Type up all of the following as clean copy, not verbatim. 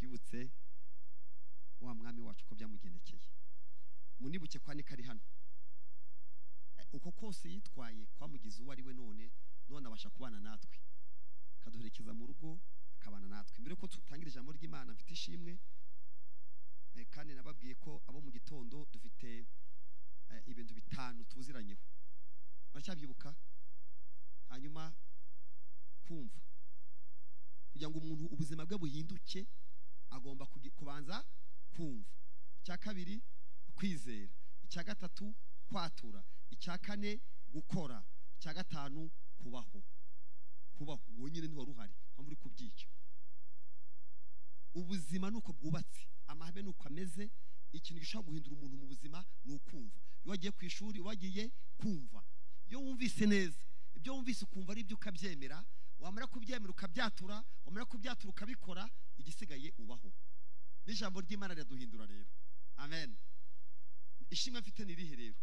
twibutse wa mwami wacu ko byamugendekeye. Munibuke kwa Nikari hano uko kose yitwaye kwamugize uwo ari we none abasha kubana natwe kaduherekeza mu rugo akabana natwe. Mbere ko tutangira ijambo ry'Imana mfite ishimwe kandi nababwiye ko abo mu gitondo dufite ibintu bitanu tuziranyeho. Baracyabibuka? Hanyuma kumva kugira ngo umuntu ubuzima bwe buhinduke agomba kubanza kumva. Icya kabiri kwizera, icya gatatu kwatura, icya kane gukora, icya gatanu kubaho. Wonyine ntiwari uhari mpamvu uri kubyica. Ubuzima nuko bwubatse, amahame nuko ameze. Ikintu gishobora guhindura umuntu mu buzima ni ukumva. Iyo wagiye ku ishuri wagiye kumva, iyo wumvise neza ibyo wumvise ukumva ari byo ukabyemera, wamara kubyemera ukabyatura, wamara kubyatura ukabikora, igisigaye ubaho. N'ijambo ry'Imana riraduhindura rero. Amen. Ishimwe mfite ni rihe rero?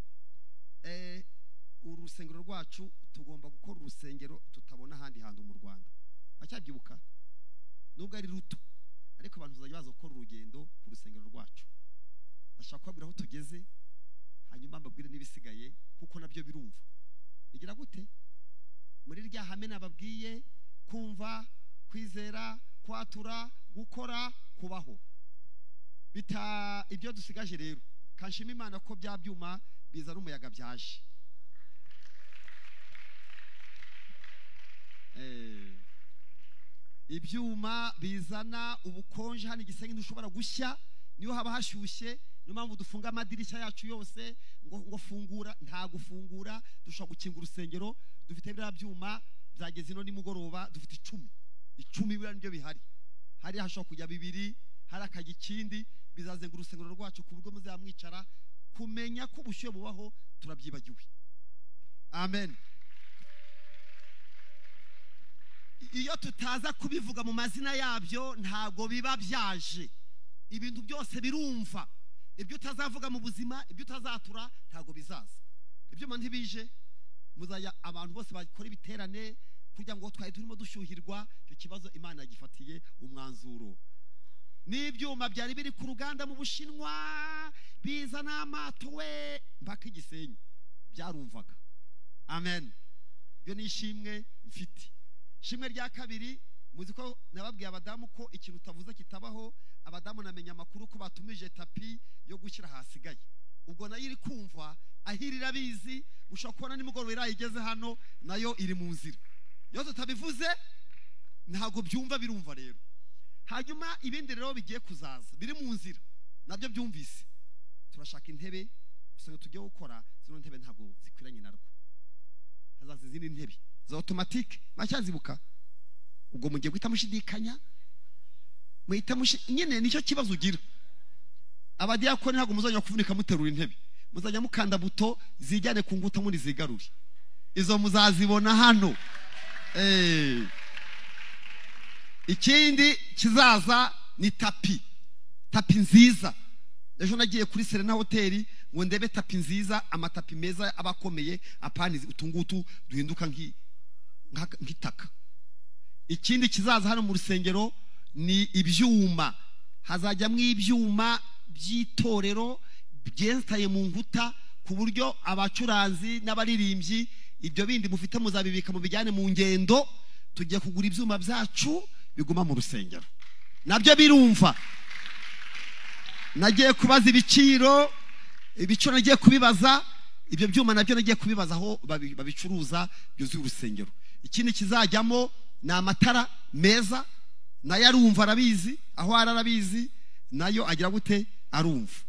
Urusengero rwacu tugomba gukora urusengero tutabona ahandi hantu mu Rwanda. Acyabyibuka? Nubwo ari ruto ariko abantu bazajya baza gukora urugendo ku rusengero rwacu. Ashaka kubabwira aho tugeze hanyuma mbabwire n'ibisigaye kuko nabyo birumva. Bigira gute? Muri rya hame nababwiye: kumva, kwizera, kwatura, gukora, kubaho. Bita ibyo dusigaje rero. Kanshima Imana ko bya byuma bizana umuyaga byaje. Ibyuma bizana ubukonje hano Gisenyi ntushobora gushya, niyo haba hashyushye. Niyo mpamvu dufunga amadirishya yacu yose ngo fungura, nta gufungura. Dushobora gukinga urusengero. Dufite bya byuma byageze ino nimugoroba, dufite 10 bira nibyo bihari. Hari hashobora kujya 2, hari akagikindi bizazenga urusengero rwacu ku buryo muzamwicara kumenya ko ubushyuhe bubaho turabyibagiwe. Amen. Iyo tutaza kubivuga mu mazina yabyo ntago biba byaje. Ibintu byose birumva. Ibyo utazavuga mu buzima, ibyo utazatura ntago bizaza. Ibyo manje bije muzaya abantu bose bakora ibiterane kugira ngo twaye turimo dushyuhirwa. Icyo kibazo Imana yagifatiye umwanzuro. N'ibyuma byari biri ku ruganda mu Bushinwa bizana amato we mpaka Gisenyi byarumvaga. Amen. Byo nishimwe mfite. Shimwe rya kabiri, muzi ko nababwiye abadamu ko ikintu utavuze kitabaho. Abadamu namenya amakuru ko batumije tapi yo gushyira hasigaye. Ubwo nayo iri kumva ahirira bizi. Ushobora kubona nimugoroba irayigeze hano nayo iri mu nzira. Iyo tutabivuze ntago byumva birumva rero. Hanyuma ibindi rero bigiye kuzaza biri mu nzira nabyo byumvise. Turashaka intebe usanga tugiye gukora. Zino ntebe ntabwo zikwiranye narwo. Hazaza izindi ntebe za automatique macyazibuka. Ubwo mugiye guhita mushidikanya, muhita nyine nicyo kibazo ugira. Abadiyakoni ntabwo muzajya kuvunika muterura intebe, muzajya mukanda buto zijyane ku nguta muri zigaruri. Izo muzazibona hano. Ikindi kizaza ni tapi nziza. Ejo nagiye kuri Serena Hotel ngo ndebe tapi nziza, amatapi meza abakomeye, apanizi utungutu duhinduka nk'itaka. Ikindi kizaza hano mu rusengero ni ibyuma. Hazajyamwe ibyuma by'itorero byestaye mu nkuta ku buryo abacuranzi n'abaririmbyi ibyo bindi mufite muzabibika mu bijyane mu ngendo. Tugiye kugura ibyuma byacu biguma mu rusengero. Nabyo birumva. Nagiye kubaza ibiciro nagiye kubibaza. Ibyo byuma nabyo nagiye kubibaza aho babicuruza byuzuye urusengero. Ikindi kizajyamo na amatara meza, nayo arumva arabizi, aho arabizi nayo agira gute arumva.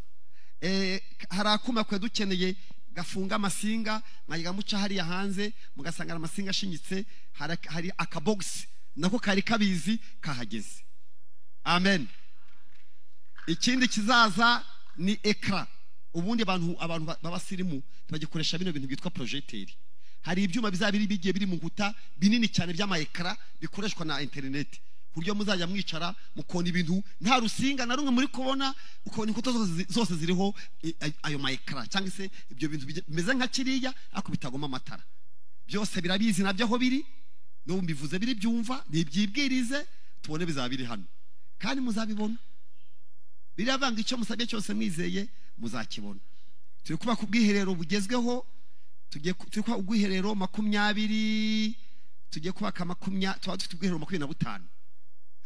Hari akuma kwe dukeneye gafunga amasinga, mwayiga muca hariya hanze mugasanga amasinga ashinyitse. Hari akabox nako kari kabizi kahageze. Amen. Ikindi kizaza ni ekra. Ubundi abantu babasirimu bagikoresha bino bintu byitwa projecteur. Hari ibyuma bizabiri bigiye biri mu nkuta binini cyane by'ama ekra bikoreshwa na internet. Kuryo muzajya mwicara mukona ibintu nta rusinga na rumwe muri kubona, ukabona inkuta zose ziriho ayo ma ekra cyangwa se ibyo bintu bimeze nka kiriya ako bitagoma amatara. Byose birabizi nabyo aho biri. No mbivuze biri byumva, nibyibwirize tubone bizabiri hano. kandi muzabibona. Biravanga icyo musabye cyose mwizeye muzakibona. Turi kuba ku bwiherero bugezweho, turi kuba ubwiherero 20, tugiye kubaka 20, tuba dufite ubwiherero 25.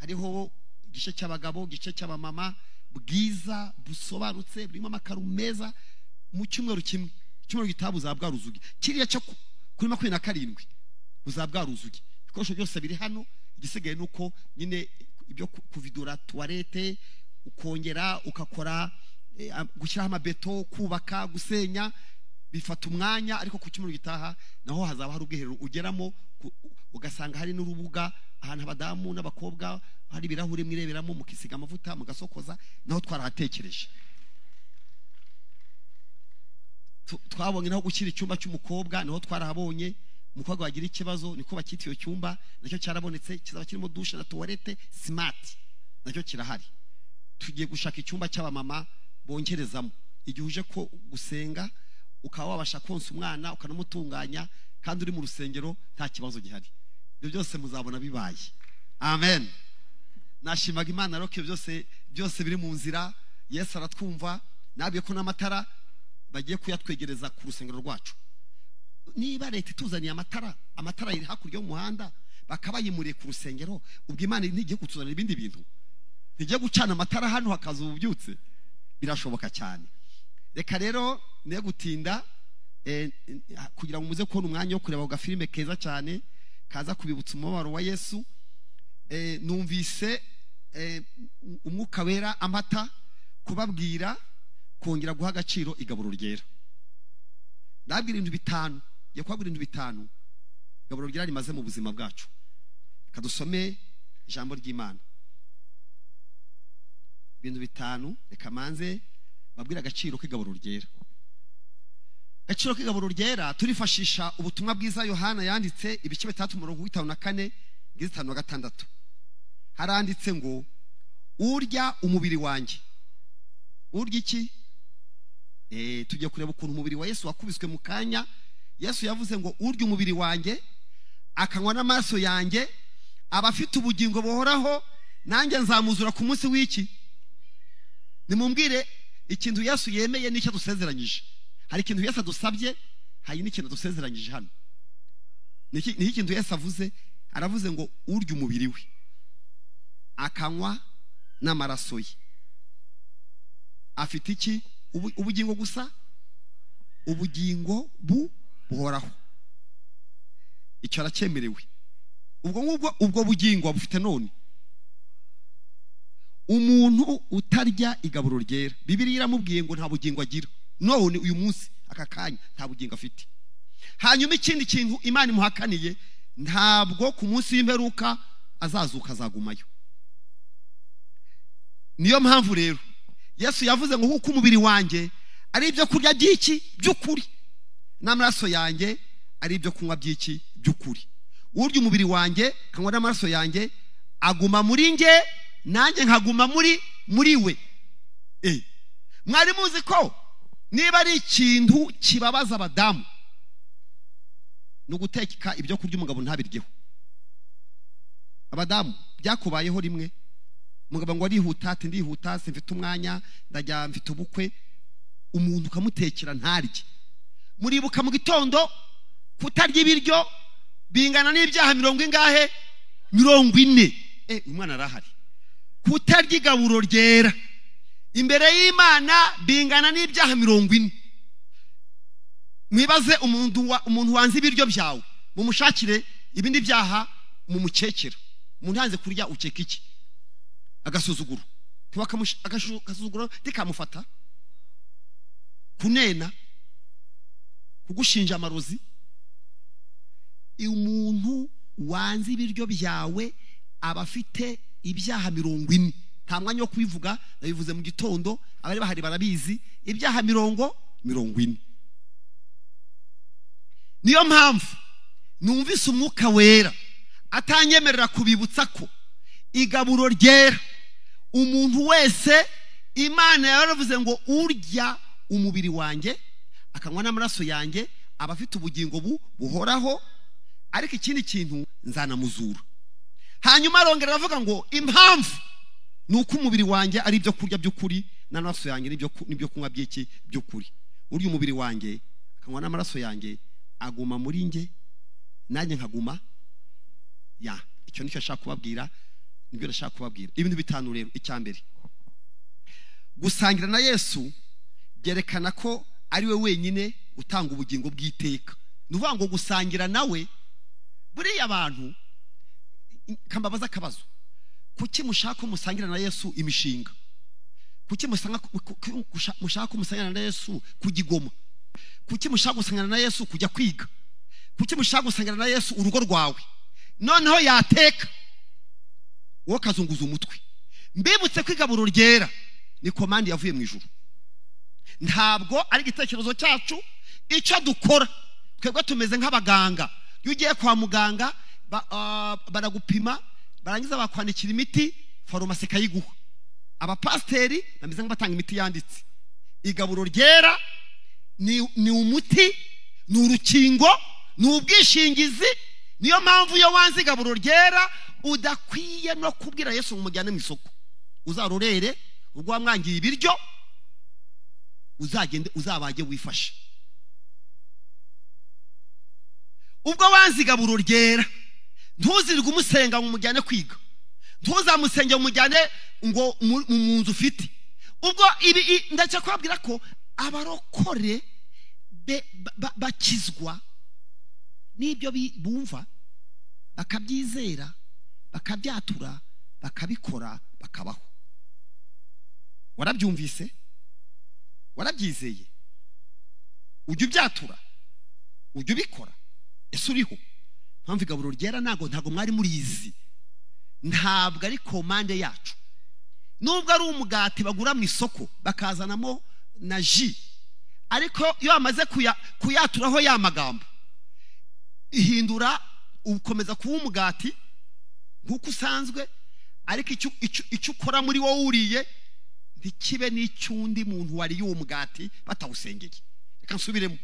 Hariho igice cy'abagabo, igice cy'abamama bwiza busobanutse, burimo amakaro meza. Mu cyumweru kimwe, cyumweru gitaha buzabwaruzugi, kiriya cyo kuri 27 buzabwaruzugi. Ibikoresho byose biri hano, igisigaye nuko nyine ibyo kuvidura toilette, ukongera ukakora gushyiraho amabeto, kubaka, gusenya, bifata umwanya. Ariko ku cyumweru gitaha naho hazaba hari ubwiherero ugeramo ugasanga hari n'urubuga ahantu abadamu n'abakobwa hari ibirahure mwireberamo, mukisiga amavuta, mugasokoza. Naho twarahatekereje. Twabonye naho gushyira icyumba cy'umukobwa, naho twarahabonye. Umukobwa wagira ikibazo niko bakitiye cyumba, nacyo cyarabonetse, kizaba kirimo douche na toilette smart, nacyo kirahari. Tugiye gushaka icyumba cy'abamama bongerezamo igihe uje ko gusenga, ukaba wabasha konsa umwana ukanamutunganya kandi uri mu rusengero nta kibazo gihari. Ibyo byose muzabona bibaye. Amen. Nashimaga Imana roke byose biri mu nzira. Yesu aratwumva. Nabwiye ko n'amatara bagiye kuyatwegereza ku rusengero rwacu. Niba leta ituzaniye amatara iri hakurya y'umuhanda bakabayimuriye ku rusengero, ubwo Imana ntigiye kutuzanira ibindi bintu, ntigiye gucana amatara hano hakaza ububyutse, birashoboka cyane. Reka rero ne gutinda kugira ngo muze kubona umwanya wo kureba agafilime keza cyane kaza kubibutsa umubabaro wa Yesu. Numvise umwuka wera amata kubabwira kongera guha agaciro igaburo ryera. Ndabwira ibintu 5, ya kwabwira ibintu 5 igaburo ryera rimaze mu buzima bwacu. Kadusome ijambo ry'Imana. Ibintu 5 reka manze babwira agaciro k'igaburo ryera. Agaciro k'igaburo ryera turifashisha ubutumwa bwiza Yohana yanditse ibice 3:54 ngeze 5:6. Haranditse ngo urya umubiri wanjye. Urya iki? Tugiye kureba ukuntu umubiri wa Yesu wakubiswe mu kanya. Yesu yavuze ngo urya umubiri wanjye akanywa n'amaraso yanjye abafite ubugingo buhoraho, nanjye nzamuzura ku munsi w'iki. Nimumbwire ikintu Yesu yemeye n'icyo dusezeranyije. Hari ikintu Yesu adusabye, hari n'ikintu dusezeranyije hano. Ni ikintu Yesu avuze, aravuze ngo urya umubiri we akanywa n'amaraso ye afite iki? Ubugingo gusa, ubugingo buhoraho. Icyo aracyemerewe. Ubwo bugingo bufite none. Umuntu utarya igaburo ryera, Bibiliya iramubwiye ngo nta bugingo agira. None uyu munsi aka kanya nta bugingo afite. Hanyuma ikindi kintu Imana imuhakaniye, ntabwo ku munsi w'imperuka azazuka, azagumayo. Niyo mpamvu rero Yesu yavuze ngo kuko umubiri wanjye ari ibyo kurya by'iki by'ukuri, n'amaraso yanjye ari ibyo kunywa by'iki by'ukuri. Urya umubiri wanjye kanywa n'amaraso yanjye aguma muri nge, nanjye nkaguma muri we. Mwari muzi ko niba ari ikintu kibabaza abadamu no guteka ibyo kurya umugabo ntabiryeho? Abadamu byakubayeho rimwe, umugabo ngo arihuta ati ndihuta simfite umwanya ndajya mfite ubukwe, umuntu ukamutekera ntarye. Muribuka mu gitondo kutarya ibiryo bingana n'ibyaha 40. Umwana arahari. Kutarya igaburo ryera imbere y'Imana bingana n'ibyaha 40. Mwibaze umuntu wanze ibiryo byawe, mumushakire ibindi byaha mumukekera. Umuntu hanze kurya ukeka iki? Agasuzuguro. Agasuzuguro ndikamufata, kunena, kugushinja amarozi. Umuntu wanze ibiryo byawe abafite ibyaha 40. Nta mwanya wo kubivuga, nabivuze mu gitondo, abari bahari barabizi, ibyaha 40. Niyo mpamvu numvise umwuka wera atanyemerera kubibutsa ko igaburo ryera umuntu wese Imana yaravuze ngo urya umubiri wanjye akanywa n'amaraso yanjye abafite ubugingo buhoraho, ariko ikindi kintu nzanamuzura. Hanyuma arongera aravuga ngo impamvu nuko umubiri wanjye ari ibyo kurya by'ukuri n'amaraso yanjye n'ibyo kunywa by'ukuri. Urya umubiri wanjye akanywa n'amaraso yanjye aguma muri nge nanjye nkaguma icyo nicyo nshaka kubabwira, nibyo nashaka kubabwira. Ibintu bitanu rero. Icyambere, gusangira na Yesu byerekana ko ari we wenyine utanga ubugingo bw'iteka. Nuvuga ngo gusangira nawe, buriya abantu kambabaza akabazo, kuki mushaka musangira na Yesu imishinga? Kuki mushaka musangira na Yesu kugigoma? Kuki mushaka gusangira na Yesu kujya kwiga? Kuki mushaka gusangira na Yesu urugo rwawe? Noneho yateka wowe kazunguza umutwe. Mbibutse ko igaburo ryera ni komande yavuye mu ijuru, ntabwo ari igitekerezo cyacu. Icyo dukora twebwe tumeze nk'abaganga. Iyo ugiye kwa muganga baragupima, barangiza bakwandikira imiti, farumasi ikayiguha. Abapasiteri bameze nk'abatanga imiti yanditse. Igaburo ryera ni umuti, ni urukingo, ni ubwishingizi. Niyo mpamvu iyo wanze igaburo ryera udakwiye no kubwira Yesu umujyane mu isoko. Uzarorere ubwo wamwangiye ibiryo, uzagende uzabage wifashe. Ubwo wanze igaburo ryera ntuzirwe umusenga ngo umujyane kwiga, ntuzamusenge umujyane ngo mu nzu ufite. Ubwo ibi ndacyo kubabwira ko abarokore bakizwa n'ibyo bumva, bakabyizera, bakabyatura, bakabikora, bakabaho. Warabyumvise? Warabyizeye? Ujya ubyatura? Ujya ubikora? Ese uriho? Mpamvu igaburo ryera ntago mwari murizi. Ntabwo ari komande yacu. Nubwo ari umugati bagura mu isoko bakazanamo na ji, ariko iyo amaze kuyaturaho ya magambo, ihindura ukomeza kuba umugati nkuko usanzwe, ariko icyo ukora muri wowe uriye ntikibe n'icyundi muntu wariye uwo mugati batawusengeye. Reka nsubiremo.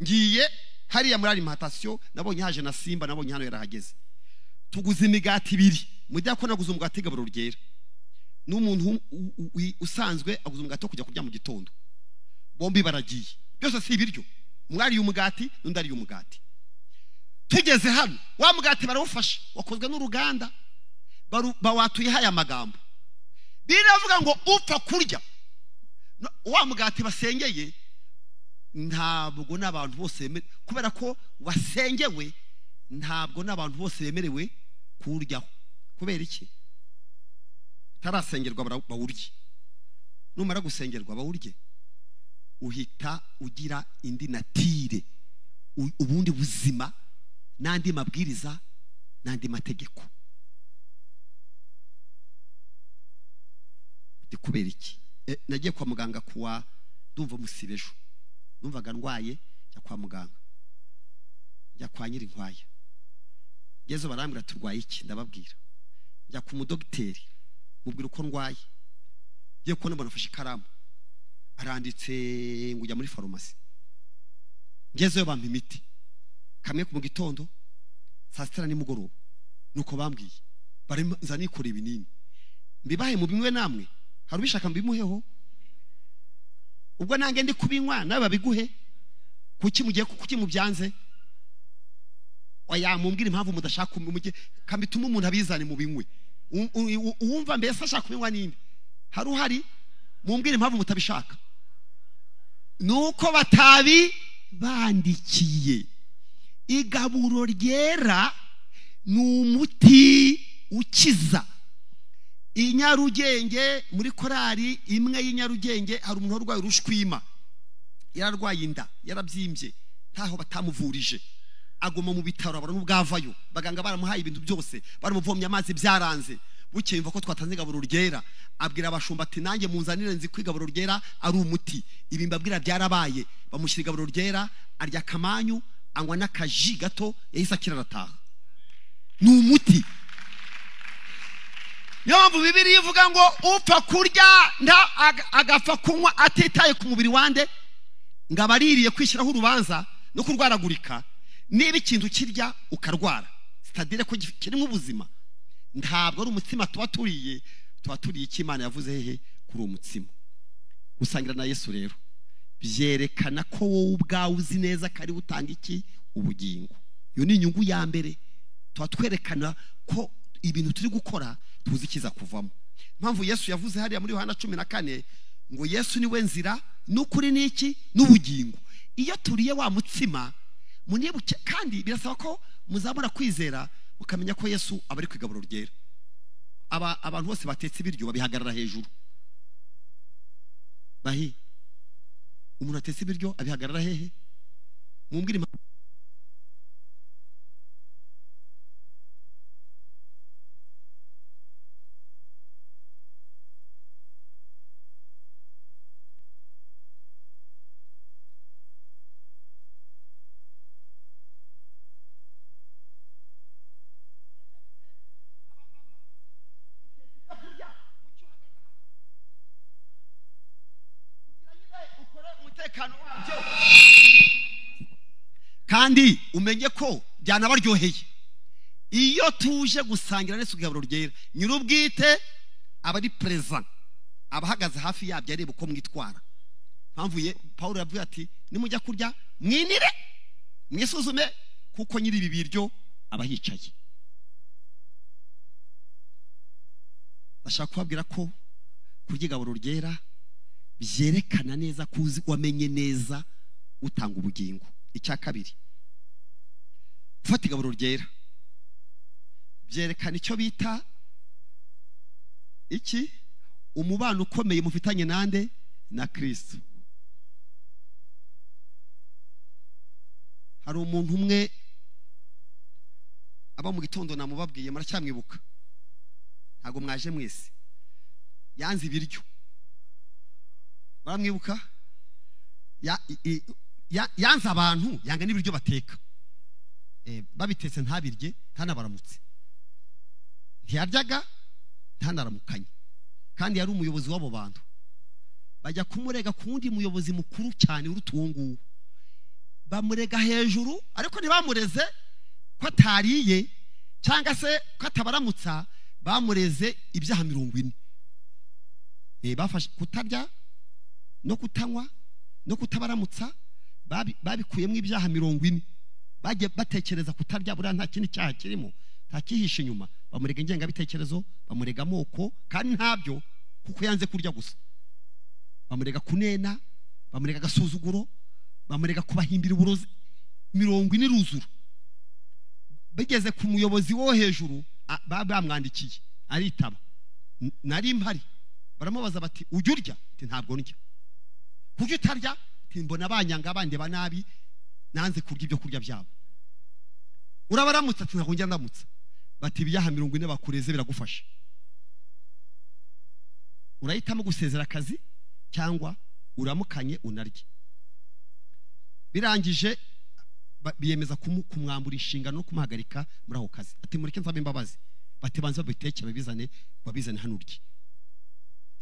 Ngiye hariya muri alimentation, nabonye haje na Simba, nabonye hano yarahageze. Tuguze imigati ibiri. Mujya ko naguze umugati igaburo ryera. N'umuntu usanzwe aguze umugati wo kujya kurya mu gitondo. Bombi baragiye. Byose si ibiryo. Mwari umugati n'undi ari umugati. Tugeze hano wa mugati barawufasha, wakozwe n'uruganda, bawatuye haya magambo. Biravuga ngo upfa kurya wa mugati basengeye, ntabwo n'abantu bose kubera ko wasengewe, ntabwo n'abantu bose bemerewe kuryaho. Kubera iki? Tarasengerwa bawurye. Numara gusengerwa bawurye, uhita ugira indi natire, ubundi buzima, n'andi mabwiriza, n'andi mategeko. Kubera iki? Nagiye kwa muganga kuwa ndumva musibejo, numvaga ndwaye, njya kwa muganga, njya kwa Nyirinkwaya. Yezo barambwira turwaye iki? Ndababwira. Njya ku mudogiteri, mubwira uko ndwaye. Ngiye kubona mbona afashe ikaramu, aranditse ngo ujya muri farumasi. Ngezeyo bampa imiti, kamwe mu gitondo, saa sita nimugoroba. Nuko bambwiye barenza nikora ibinini, mbibahe mu bimwe namwe. Hari ubishaka mbimuheho? Ubwo nange ndi kubinywa nawe babiguhe? Kuki mugiye kuki mubyanze? Oya, mumbwire impamvu mudashaka umujye kambituma umuntu abizane mu binywe. Uwumva mbese ashaka kubinywa ninde? Hari mumbwire impamvu mutabishaka. Nuko batabi bandikiye. Igaburo ryera ni umuti ukiza. Inyarugenge muri korari imwe y'inyarugenge hari umuntu urwaye urushwima, yararwaye inda, yarabyimbye, ntaho batamuvurije, agoma mu bitaro, abara n'ubwavayo, baganga baramuhaye ibintu byose, baramuvomye amazi byaranze. Bukeye yumva ko twatanze igaburo ryera, abwira abashumba ati nanjye munzanire nzi kwigaburo ryera ari umuti. Ibi mbabwira byarabaye. Bamushyira igaburo ryera, arya kamanyu, anywa n'akaji gato, yahise akira arataha. Ni umuti. Nyamvu Bibiliya ivuga ngo upfa kurya agapfa kunywa atitaye ku mubiri wande, ngabaririye kwishyiraho urubanza no kurwaragurika. Niba ikintu kirya ukarwara, sitadire ko kiri mu buzima, ntabwo ari umutima tuba turiye tuba turiye icyo Imana yavuze hehe kuri umutsima. Gusangira na Yesu rero byerekana ko wowe ubwawe uzi neza ko ari utanga iki ubugingo. Iyo ni inyungu ya mbere, tuba twerekana ko ibintu turi gukora tuzi kiza kuvamo. Impamvu Yesu yavuze hariya muri Yohana 14 ngo Yesu niwe nzira n'ukuri n'iki n'ubugingo. Iyo turiye wa mutsima munibuke, kandi birasaba ko muzabura kwizera ukamenya ko Yesu abari kwigaburo ryera. Abantu bose batetse ibiryo babihagarara hejuru. Bahi umuntu atetse ibiryo abihagarara hehe? Mumbwire kandi umenye ko byanabaryoheye. Iyo tuje gusangira n'Yesu igaburo ryera, nyir'ubwite aba ari present, abahagaze hafi yabyo areba uko mwitwara. Mpamvuye Paulo yavuye ati nimujya kurya mwinire mwisuzume kuko nyiri ibi biryo abahicaye. Bashaka kubabwira ko kurya igaburo ryera byerekana neza kuzi wamenye neza utanga ubugingo. Icya kabiri, gufata igaburo ryera byerekana icyo bita iki umubano ukomeye mufitanye nande na Kristo. Hari umuntu umwe aba mu gitondo namubabwiye muracyamwibuka, ntago mwaje mwese, yanze ibiryo, baramwibuka, yanze abantu, yanga n'ibiryo bateka, babitetse ntabirye ntanabaramutse, ntiyaryaga ntanaramukanye, kandi yari umuyobozi w'abo bantu. Bajya kumurega ku wundi muyobozi mukuru cyane uruta uwo nguwo, bamurega hejuru, ariko ntibamureze ko atariye cyangwa se ko atabaramutsa, bamureze ibyaha 40. Bafashe kutarya no kutanywa no kutabaramutsa, babikuyemo ibyaha 40. Bagiye batekereza kutarya buriya nta kindi cyaha kirimo, nta kihishe inyuma. Bamurega ingengabitekerezo, bamurega amoko, kandi ntabyo kuko yanze kurya gusa. Bamurega kunena, bamurega agasuzuguro, bamurega kubahimbira uburozi 40 ruzuru. Bigeze ku muyobozi wo hejuru, bamwandikiye aritaba, nari mpari, baramubaza bati ujya urya? Ati ntabwo ndya. Kuko utarya? Ati mbona abanyanga abandi banabi, nanze kurya ibyo kurya byabo. Urabaramutsa? Ati ntabwo njya ndamutsa. Bati ibyaha 40 bakureze biragufasha, urahitamo gusezera akazi cyangwa uramukanye unarye. Birangije biyemeza kumwambura inshingano no kumuhagarika muri aho kazi. Ati mureke nsabe imbabazi. Bati banze babiteke babizane hano urye.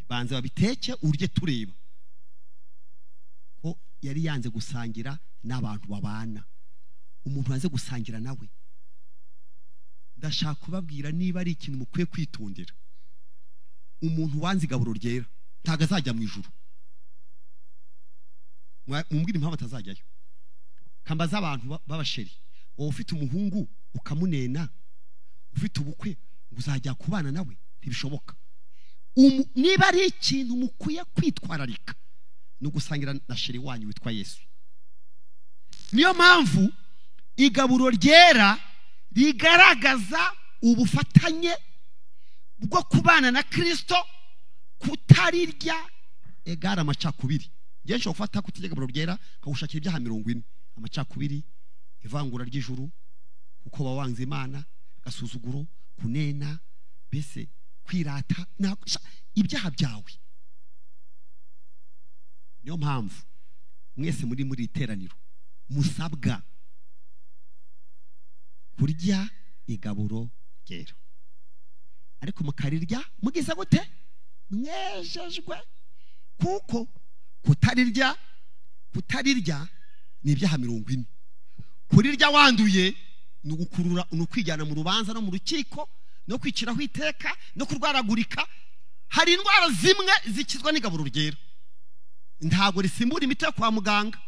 Banze babiteke urye tureba. Ko yari yanze gusangira n'abantu babana. Umuntu wanze gusangira nawe, ndashaka kubabwira niba ari ikintu mukwiye kwitondera. Umuntu wanze igaburo ryera ntago azajya mu ijuru. Mumbwire impamvu atazajyayo. Kambaza abantu babasheri, wowe ufite umuhungu ukamunena, ufite ubukwe ngo uzajya kubana nawe, ntibishoboka. Niba ari ikintu mukwiye kwitwararika no gusangira na sheri wanyu witwa Yesu. Niyo mpamvu igaburo ryera rigaragaza ubufatanye bwo kubana na Kristo, kutarirya egara amacakubiri. Ngiye nshobora gufata kutirya igaburo ryera kawushakira ibyaha 40, amacakubiri, ivangura ry'ijuru, kuko bawanze Imana, gasuzuguro, kunena, bese kwirata, ibyaha byawe. Niyo mpamvu mwese muri iteraniro musabwa kurya igaburo ryera, ariko mukarirya mugize gute? Mwejejwe. Kuko kutarirya ni ibyaha 40. Kurirya wanduye ni ugukurura, ni ukwijyana mu rubanza no mu rukiko, no kwiciraho iteka, no kurwaragurika. hari indwara zimwe zikizwa n'igaburo ryera, ntabwo risimbura imiti yo kwa muganga,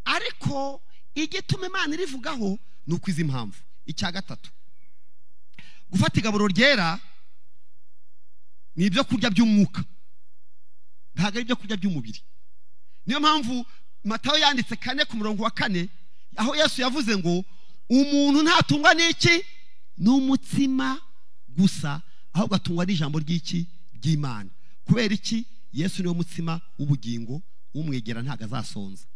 ariko igituma Imana irivugaho ni uko izi mpamvu. Icya gatatu, gufata igaburo ryera ni ibyo kurya by'umwuka, ntabwo ari ibyo kurya by'umubiri. Niyo mpamvu Matayo yanditse 4:4, aho Yesu yavuze ngo umuntu ntatungwa n'iki n'umutsima gusa, ahubwo atungwa n'ijambo ry'iki ry'Imana. Kubera iki? Yesu niwe mutsima w'ubugingo, umwegera ntago azasonza.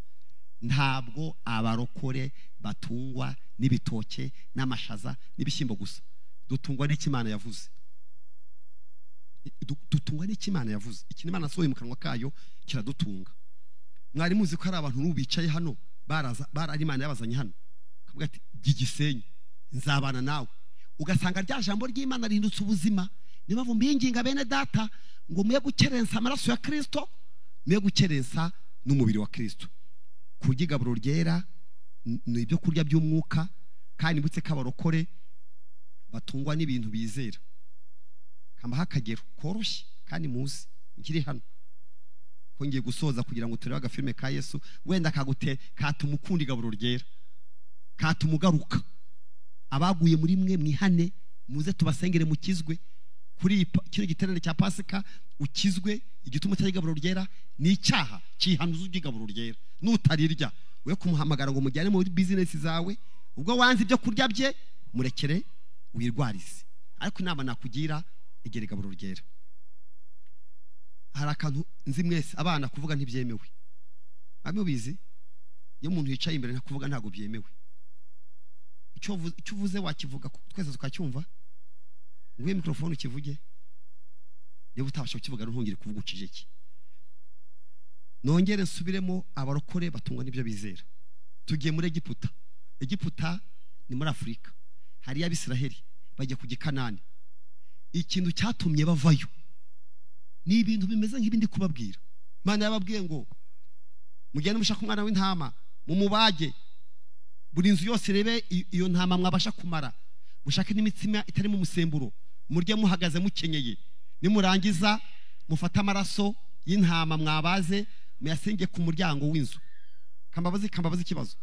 Ntabwo abarokore batungwa n'ibitoke n'amashaza n'ibishyimbo gusa, dutungwa n'Imana yavuze. Dutungwa n'Imana yavuze. Ikintu Imana asohoye mu kanwa kayo kiradutunga. Mwari muzi ko hari abantu n'ubicaye hano ari Imana yabazanye hano, kavuga ati gigisenyi nzabana nawe, ugasanga rya jambo ry'Imana rihindutse ubuzima. Niyo mpamvu mbinginga bene data ngo muye gukerensa amaraso ya Kristo, muye gukerensa n'umubiri wa Kristo. Kurya igaburo ryera ni ibyo kurya by'umwuka, kandi mbutse kabarokore batungwa n'ibintu bizera. Kamba hakagero koroshye kandi muzi nkiri hano ko ngiye gusoza kugira ngo turebe agafilme ka Yesu, wenda kagute katumukunda igaburo ryera, katumugaruka. Abaguye muri mwe mwihane, muze tubasengere mukizwe kuri kino giterane cya Pasika, ukizwe. Igituma cy'igaburo ryera ni icyaha kihanuza igaburo ryera. Nutarirya we kumuhamagara ngo mujyane muri business zawe, ubwo wanze ibyo kurya bye murekere wirwarize. Ariko inama nakugira, igera igaburo ryera. Hari akantu nzi mwese, abana kuvuga ntibyemewe. Bamwe bizi iyo umuntu yicaye imbere nta kuvuga, ntago byemewe. Icyo uvuze wakivuga twese tukacyumva, nguye microphone ukivuge. Niba utabasha kukivuga ntungire kuvuga ukije iki. Nongere nsubiremo, abarokore batungwa n'ibyo bizera. Tugiye muri Egiputa. Egiputa ni muri Afurika. Hari y'Abisiraheli bajya ku Gikanani. Ikintu cyatumye bavayo ni ibintu bimeze nk'ibindi kubabwira. Imana yababwiye ngo mugende mushaka umwana w'intama mumubage, buri nzu yose rebe iyo ntama mwabasha kumara, mushake n'imitsima itari mu musemburo, murye muhagaze mukenyeye. Nimurangiza mufata amaraso y'intama mwabaze muyasenge ku muryango w'inzu. Kambabazi ikibazo,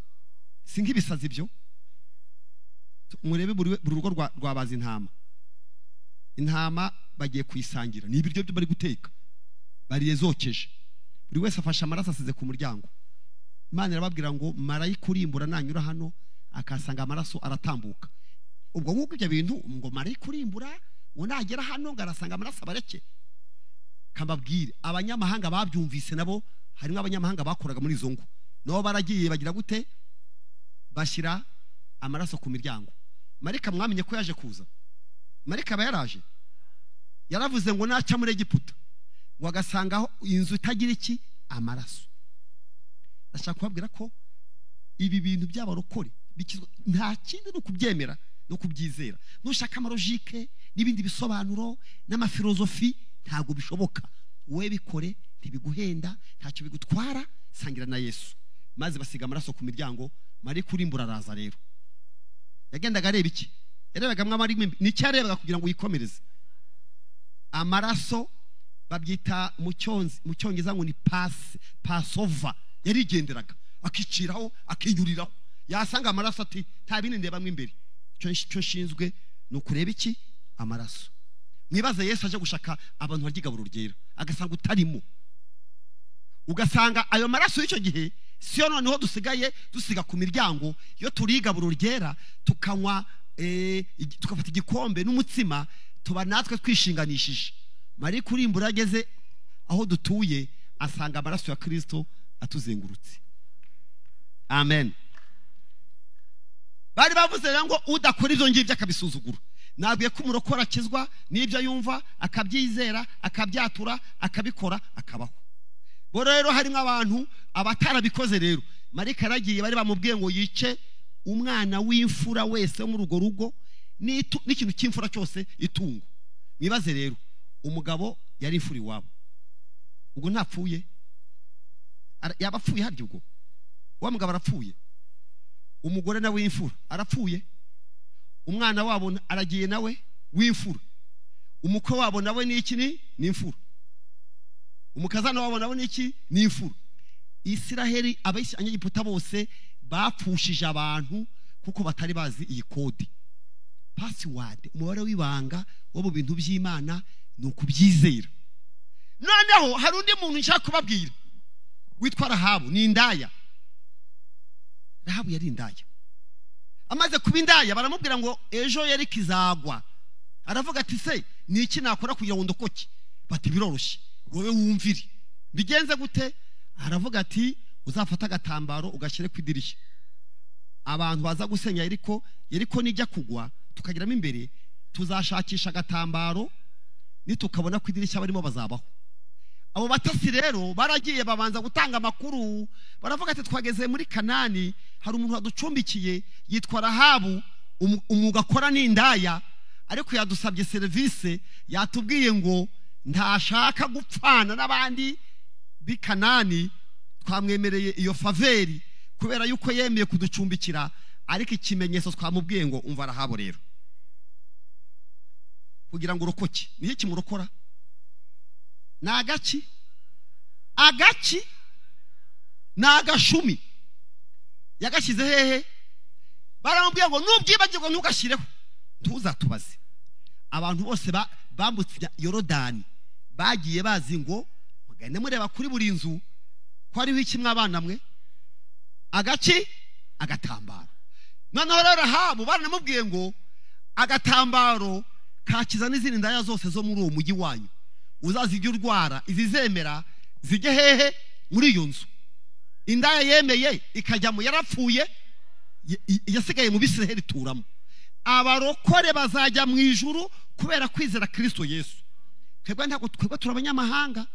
si nk'ibisazi byo. Murebe buri rugo rwabaza intama. Intama bagiye kuyisangira, ni ibiryo byo bari guteka, bari yezokeje. Buri wese afasha amaraso asize ku muryango. Imana irababwira ngo marayika urimbura nanyura hano akasanga amaraso aratambuka. Ubwo nk'uko ibyo bintu ngo marayika urimbura unagera hano ngarasanga amaraso abareke. Kambabwire abanyamahanga babyumvise, nabo harimo abanyamahanga bakoraga muri izo ngo, nabo baragiye bagira gute, bashyira amaraso ku miryango. Marayika mwamenye ko yaje kuza. Marayika aba yaraje, yaravuze ngo naca muri Egiputa ngo agasangaho inzu itagira iki amaraso. Ndashaka kubabwira ko ibi bintu by'abarokore bikizwa nta kindi no kubyemera no kubyizera. Nushaka amarojike n'ibindi bisobanuro n'amafilozofi ntago bishoboka. Wowe bikore, ntibiguhenda, ntacyo bigutwara. Sangira na Yesu. Maze basiga amaraso ku miryango. Marayika urimbura araza rero. Yagendaga areba iki? Yarebaga mwamari ni cyarebaga kugira ngo yikomereze. Amaraso babyita mu cyongereza ngo ni Passover. Yarigenderaga akiciraho akinyuriraho, yasanga amaraso ati nta bindi ndebamwe imbere. Cyo shinzwe no kureba iki amaraso. Mwibaze Yesu aje gushaka abantu barya igaburo ryera, agasanga utarimo, ugasanga ayo maraso y'icyo gihe siyo noneho dusiga ku miryango. Iyo turi igaburo ryera tukanywa tukafata igikombe n'umutsima, tuba natwe twishinganishije. Marayika urimbura ageze aho dutuye asanga amaraso ya Kristo atuzengurutse. Amen. Bari bavuze ngo udakora ibyo ngibyo akabisuzugura. Nabwiye ko umurokora akizwa n'ibyo yumva, akabyizera, akabyatura, akabikora, akabaho. Bo rero harimo abantu abatarabikoze. Rero Marayika aragiye, bari bamubwiye ngo yice umwana w'imfura wese wo muri urwo rugo n'ikintu cy'imfura cyose itungo. Mwibaze rero, umugabo yari imfura iwabo, ubwo ntapfuye yaba apfuye harya ubwo wa mugabo arapfuye, umugore nawe w'imfura arapfuye, umwana wabo aragiye nawe w'imfura, umukwe wabo nawe ni iki ni imfura. umukazana wabo nabo niki ni imfura. Isiraheli abanyegiputa bose bapfushije abantu kuko batari bazi iyi kode. Password, umubare w'ibanga wo mu bintu by'Imana ni ukubyizera. Noneho hari undi muntu nshaka kubabwira witwa Rahabu, ni indaya. Rahabu yari indaya. Amaze kuba indaya baramubwira ngo ejo yari kizagwa. Aravuga ati se ni iki nakora kugira ngo ndokoke? Bati biroroshye, wowe wumvire. Bigenze gute? Aravuga ati uzafata agatambaro ugashyire ku idirishya. Abantu baza gusenya Yeriko nijya kugwa tukagiramo imbere, tuzashakisha agatambaro nitukabona ku idirishya barimo bazabaho. Abo batasi rero baragiye babanza gutanga amakuru, baravuga ati twageze muri Kanani, hari umuntu waducumbikiye yitwa Rahabu, umwuga akora ni indaya, ariko yadusabye service, yatubwiye ngo ntashaka gupfana n'abandi bi Kanani, twamwemereye iyo faveri kubera yuko yemeye kuducumbikira, ariko ikimenyetso twamubwiye ngo umva Rahabu rero kugira ngo urokoke ni iki murokora nagaci nagashumi yagashyize hehe. Baramubwiye ngo nubyibagirwa ntugashireho ntuzatubaze. Abantu bose bambutse Yorodani bagiye bazi ngo mugende mureba kuri buri nzu ko ari w'ikimwe abana mwe agatambaro. Noneho rero Rahabu baramubwiye ngo agatambaro kakiza n'izindi ndaya zose zo muri uwo mujyi wanyu, uzazijya urwara, izizemera zijye hehe muri iyo nzu. Indaya yemeye ikajya mu yarapfuye, yasigaye mu Bisiraheli turamo. Abarokore bazajya mu ijuru kubera kwizera Kristo Yesu. Twebwe turabanyamahanga,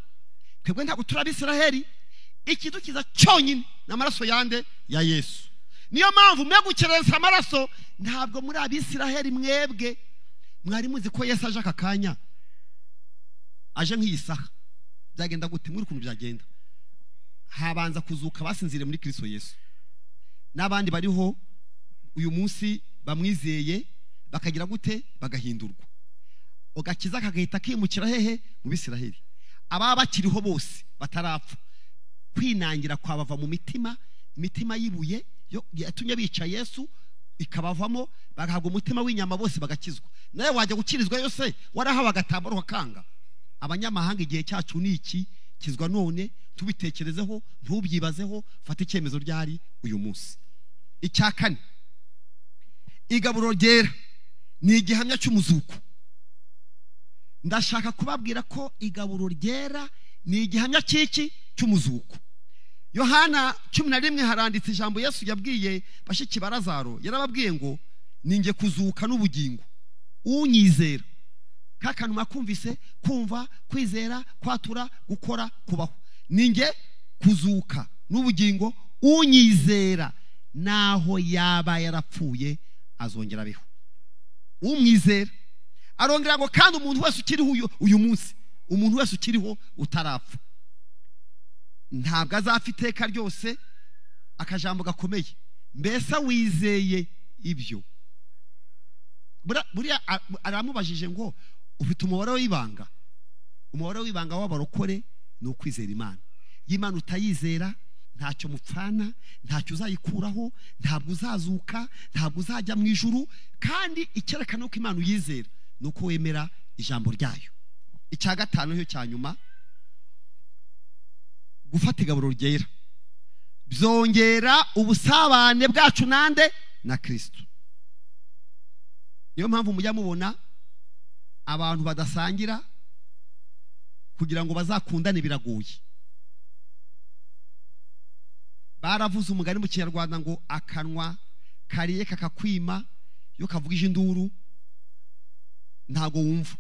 twebwe ntabwo turabisiraheli. Ikidukiza cyonyine n'amaraso yande ya Yesu. Niyo mpamvu mwe gukereza amaraso, ntabwo muri abisiraheli mwebwe mwari muzi ko Yesu aje aka kanya, aje nk'isaha. Byagenda gute? Muri kuntu byagenda, habanza kuzuka basinzire muri Kristo Yesu, n'abandi bariho uyu munsi bamwizeye bakagira gute, bagahindurwa, ugakiza kagahita kimukira hehe mu Bisiraheli. Ababa bakiriho bose batarapfa, kwinangira kwabava mu imitima yibuye yatumye bica Yesu ikabavamo, bagahabwa umutima w'inyama bose bagakizwa. Nawe wajya gukirizwa yose warahawe agatambaro wakanga. Abanyamahanga igihe cyacu ni iki, kizwa none, tubitekerezeho, ntubyibazeho, fata icyemezo ryari uyu munsi. Icya kane, igaburo ryera ni igihamya cy'umuzuko. Ndashaka kubabwira ko igaburo ryera ni igihamya cy'iki cy'umuzuko. Yohana 11 haranditse ijambo Yesu yabwiye bashiki ba Lazaro, yarababwiye ngo ninge kuzuka n'ubugingo, unyizera kakantu makumvise, kumva, kwizera, kwatura, gukora, kubaho. Ninge kuzuka n'ubugingo, unyizera naho yaba yarapfuye azongera biho. Umwizera arongera ngo kandi umuntu wese ukiriho uyu munsi, umuntu wese ukiriho utarapfa ntabwo azafite iteka ryose. Akajambo gakomeye, mbese wizeye ibyo? Buriya aramubajije ngo ufite umubare w'ibanga. Umubare w'ibanga w'abarokore ni ukwizera Imana. Y'Imana utayizera ntacyo mupfana, ntacyo uzayikuraho, ntabwo uzazuka, ntabwo uzajya mu ijuru. Kandi icyerekana ko Imana uyizera ni uko wemera ijambo ryayo. Icya gatanu cyo cya nyuma, gufata igaburo ryera byongera ubusabane bwacu nande na Kristo. Niyo mpamvu mujya mubona abantu badasangira kugira ngo bazakundane biragoye. Baravuze umugani mu Kinyarwanda ngo akanwa kariye kakakwima, iyo kavugije induru ntago wumva.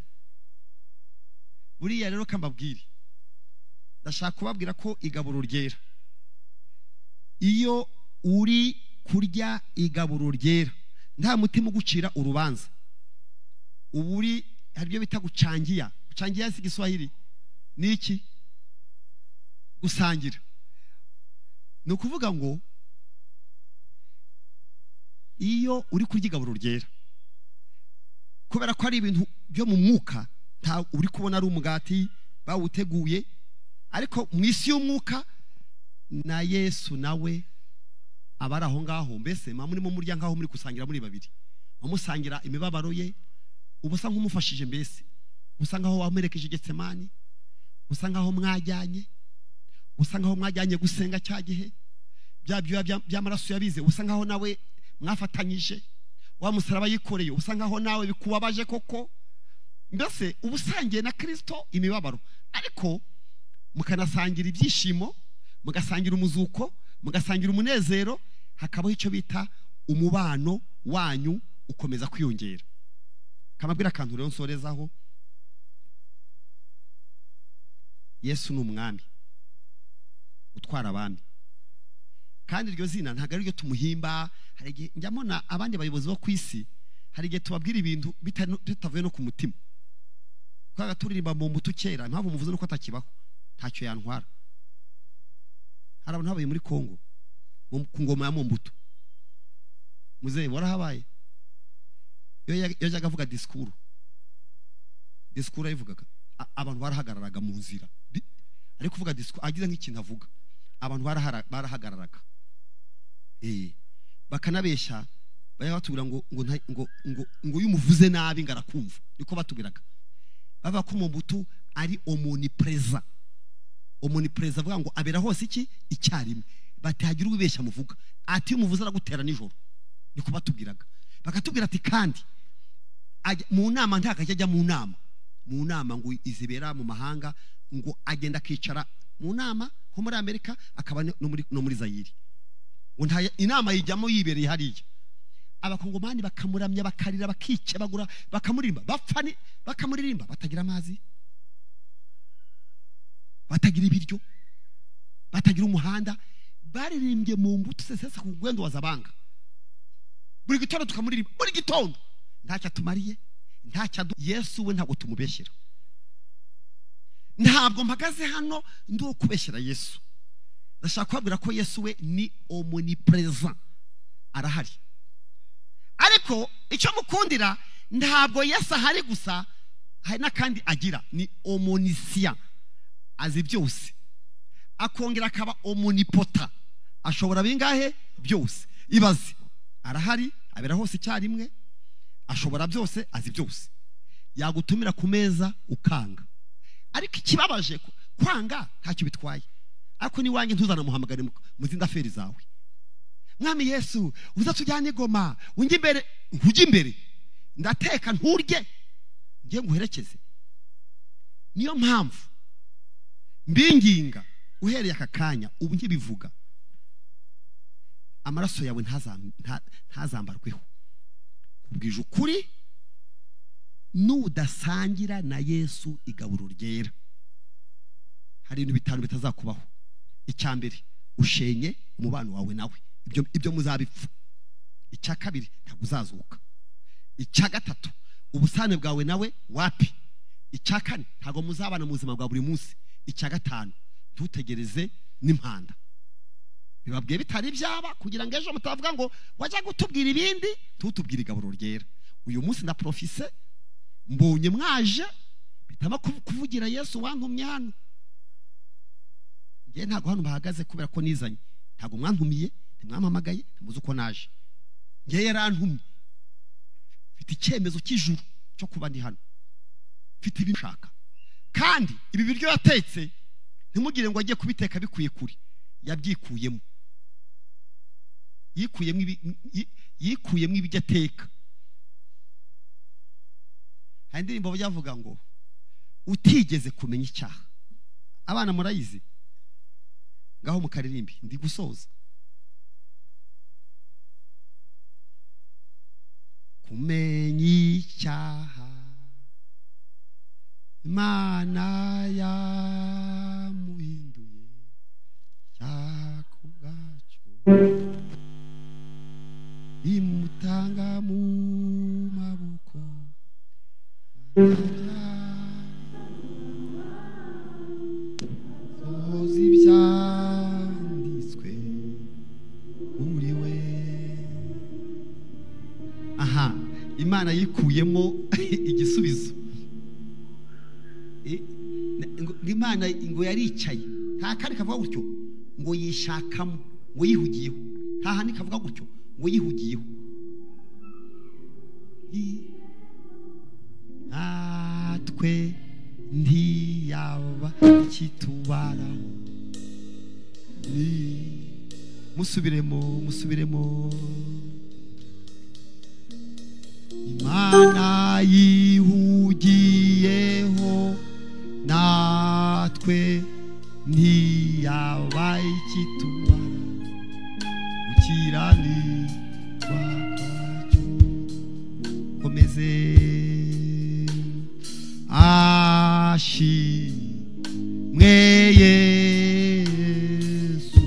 Buriya rero kambabwire, ndashaka kubabwira ko igaburo ryera, iyo uri kurya igaburo ryera nta mutima ugucira urubanza, uburi haribyo bita gucangiya. Gucangiya si Giswahili ni iki? Gusangira. Ni ukuvuga ngo iyo uri kurya igaburo ryera, kubera ko ari ibintu byo mu mwuka, nta uri kubona ari umugati bawuteguye, ariko mu isi y'umwuka na Yesu nawe abari aho ngaho. Mbese murimo murya ngaho muri kusangira muri babiri, musangira imibabaro ye, ubusa nk'umufashije. Mbese usanga aho wamurekeje Getsemani, usanga aho mwajyanye, usanga aho mwajyanye gusenga cya gihe by'amaraso yabize, usanga aho nawe mwafatanyije wa musaraba yikoreye, usanga aho nawe bikubabaje koko. Mbese ubusangiye na Kristo imibabaro, ariko mukanasangira ibyishimo, mugasangira umuzuko, mugasangira umunezero, hakabaho icyo bita umubano wanyu ukomeza kwiyongera. Kamabwira akantu rero nsorezaho, Yesu ni umwami utwara abami, kandi iryo zina ntabwo ari ryo tumuhimba. Hari igihe njyamona abandi bayobozi bo ku isi, hari igihe tubabwira ibintu bitavuye no ku mutima. Twaga turirimba mu mbuto kera, impamvu muvuze nuko atakibaho, ntacyo yantwara. Hari abantu habaye muri Kongo ku ngoma ya Mumbutu, muzehe warahabaye, yajyaga avuga disikuru ayivugaga, abantu barahagararaga mu nzira, ariko kuvuga disikuru agize nk'ikintu avuga, abantu barahagararaga, bakanabeshya, bajya batubwira ngo uyu muvuze nabi ngarakumva, niko batubwiraga. Bava ko Mumbutu ari omonipreza avuga ngo abera hose iki icyarimwe, batagira ubibeshya muvuga, ati umuvuze aragutera nijoro, niko batubwiraga. Bakatubwira ati kandi mu nama ntakajya ajya mu nama ngo izibera mu mahanga, ngo agenda akicara mu nama nko muri Amerika, akaba no muri Zaire, ngo nta inama yijyamo yibereye hariya. Abakongomani bakamuramya, bakarira, bakikebagura, bakamurimba, bapfani, bakamuririmba, batagira amazi, batagira ibiryo, batagira umuhanda, baririmbye mu mbuto sesese ku gwendo wazabanga. Buri gitondo tukamuririmba, buri gitondo, ntacyo atumariye, Yesu we ntabwo tumubeshyira. Ntabwo mpagaze hano ndo kubeshyira Yesu, ndashaka kubabwira ko Yesu we ni omnipresent, arahari. Ariko icyo mukundira, ntabwo Yesu ahari gusa, hari n'akandi agira, ni omniscient, azi byose, akongera akaba omnipota, ashobora bingahe byose. Ibaze, arahari, abera hose icyarimwe, ashobora byose, azi byose, yagutumira ku meza ukanga. Ariko ikibabaje kwanga ntacyo bitwaye, ariko ni wanjye ntuzana muhamagare mu zindi aferi zawe. Mwami Yesu, uza tujyane igoma, unjye imbere, nkujye imbere, ndateka nturye, ngiye nguherekeze. Niyo mpamvu mbinginga uhereye aka kanya, ubu nkibivuga, amaraso yawe ntazambarweho. Kubwije ukuri, nudasangira na Yesu igaburo ryera, hari ibintu bitanu bitazakubaho. Icyambere, ushenye umubano wawe nawe, ibyo muzabipfa. Icya kabiri, ntabwo uzazuka. Icya gatatu, ubusane bwawe nawe wapi. Icya kane, ntabwo muzabana mu buzima bwa buri munsi. Icya gatanu, ntutegereze n'impanda. Bibabwiye bitari byaba kugira ngo ejo mutavuga ngo wajya gutubwira ibindi, tutubwira igaburo ryera. Uyu munsi na profise mbonye mwaje bitama kuvugira Yesu wantumye hano. Ngiye ntabwo hano bahagaze kubera ko nizanye, ntabwo mwantumiye, ntimwampamagaye, ntimuzi uko naje. Ngiye yarantumye, mfite icyemezo cy'ijuru cyo kuba ndi hano, mfite ibishaka. Kandi ibi biryo yatetse ntimugire ngo agiye kubiteka bikuye kuri, yabyikuyemo, yikuyemo ibijya ateka. Hari indirimbo byavuga ngo utigeze kumenya icyaha. Abana murayizi, ngaho mukaririmbi, ndi gusoza. Kumenya icyaha Imana yamuhinduye cyakubwacu, imutanga mu maboko zozi byanditswe kuri we. Aha, Imana yikuyemo igisubizo. Imana Imana ngo yaricaye nta kandi kavuga gutyo ngo yishakamo ngo yihugiyeho nta handi kavuga gutyo ngo yihugiyeho atwe ntiyaba kitubaraho musubiremo Imana yihugiyeho natwe ntiyaba kitubara ukiranirwa kwacu komeze ashimwe Yesu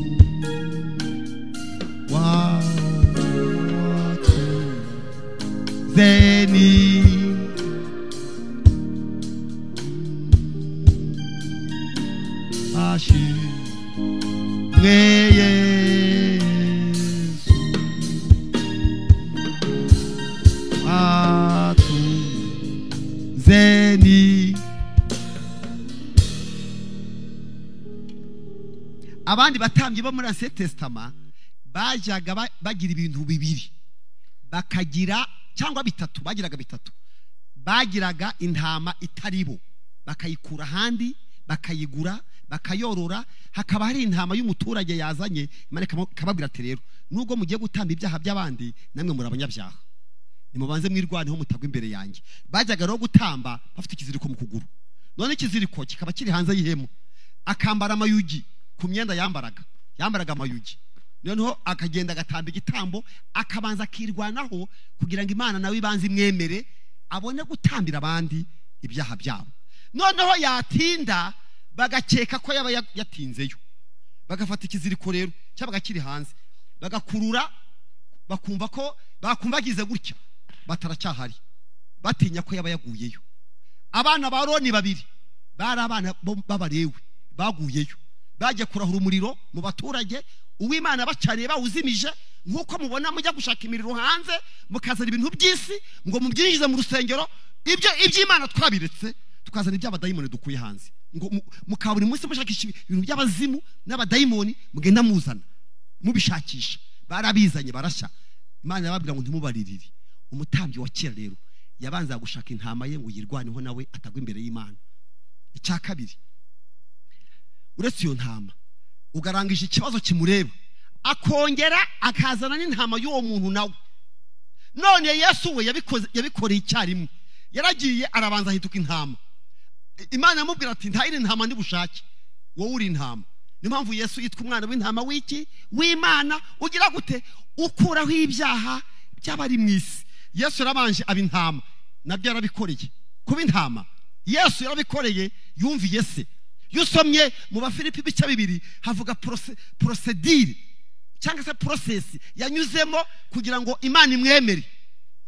watuzeni ashimwe Yesu watuzeni. Abandi batambye bo muri Ancien Testament bajaga bagira ibintu bibiri bakagira cyangwa bitatu bagiraga bitatu bagiraga intama itaribo bakayikura handi bakayigura bakayorora hakaba hari intama y'umuturage yazanye Imana kababwira ati rero nubwo mugiye gutamba ibyaha by'abandi namwe muri abanyabyaha nimubanze mwirwaneho mutagwa imbere yanjye bajyaga no gutamba bafite ikiziriko mu kuguru none ikiziriko kikaba kiri hanze y'ihema akambara amayugi ku myenda yambaraga amayugi noneho akagenda agatamba igitambo akabanza akirwanaho kugira ngo Imana nawe ibanze imwemere abone gutambira abandi ibyaha byabo noneho yatinda bagakeka ko yaba yatinzeyo bagafata ikiziriko rero cyabaga kiri hanze bagakurura bakumva ko bakumbagize gutya bataracyahari batinya ko yaba yaguyeyo abana ba Aroni babiri bari abana b'Abalewi baguyeyo baje kurahura umuriro mu baturage uw'Imana bacariye bawuzimije nkuko mubona mujya gushaka imiriro hanze mukazana ibintu by'isi ngo mubyinjize mu rusengero iby'Imana twabiretse tukazana iby'abadayimoni dukuye hanze ngo mukaburi munsi mushakisha ibintu by'abazimu n'abadayimoni mugenda muzana mubishakisha barabizanye barashya Imana yababwira ngo ntimubaririre umutambyi wa kera rero yabanza gushaka intama ye ngo yirwaneho nawe atagwa imbere y'Imana icya kabiri uretse iyo ntama ugarangije ikibazo kimureba akongera akazana n'intama y'uwo muntu nawe none Yesu we yabikoreye icyarimwe yaragiye arabanza ahituka intama Imana yamubwira ati nta yindi ntama ndi bushake wowe uri intama ni mpamvu Yesu yitwa umwana w'intama w'Imana ugira gute ukuraho ibyaha by'abari mu isi Yesu yarabanje ab'intama nabyo yarabikoreye kuba intama Yesu yarabikoreye yumviye se yusomye mu Bafilipi bice 2 havuga procedure cyangwa se process yanyuzemo kugira ngo Imana imwemere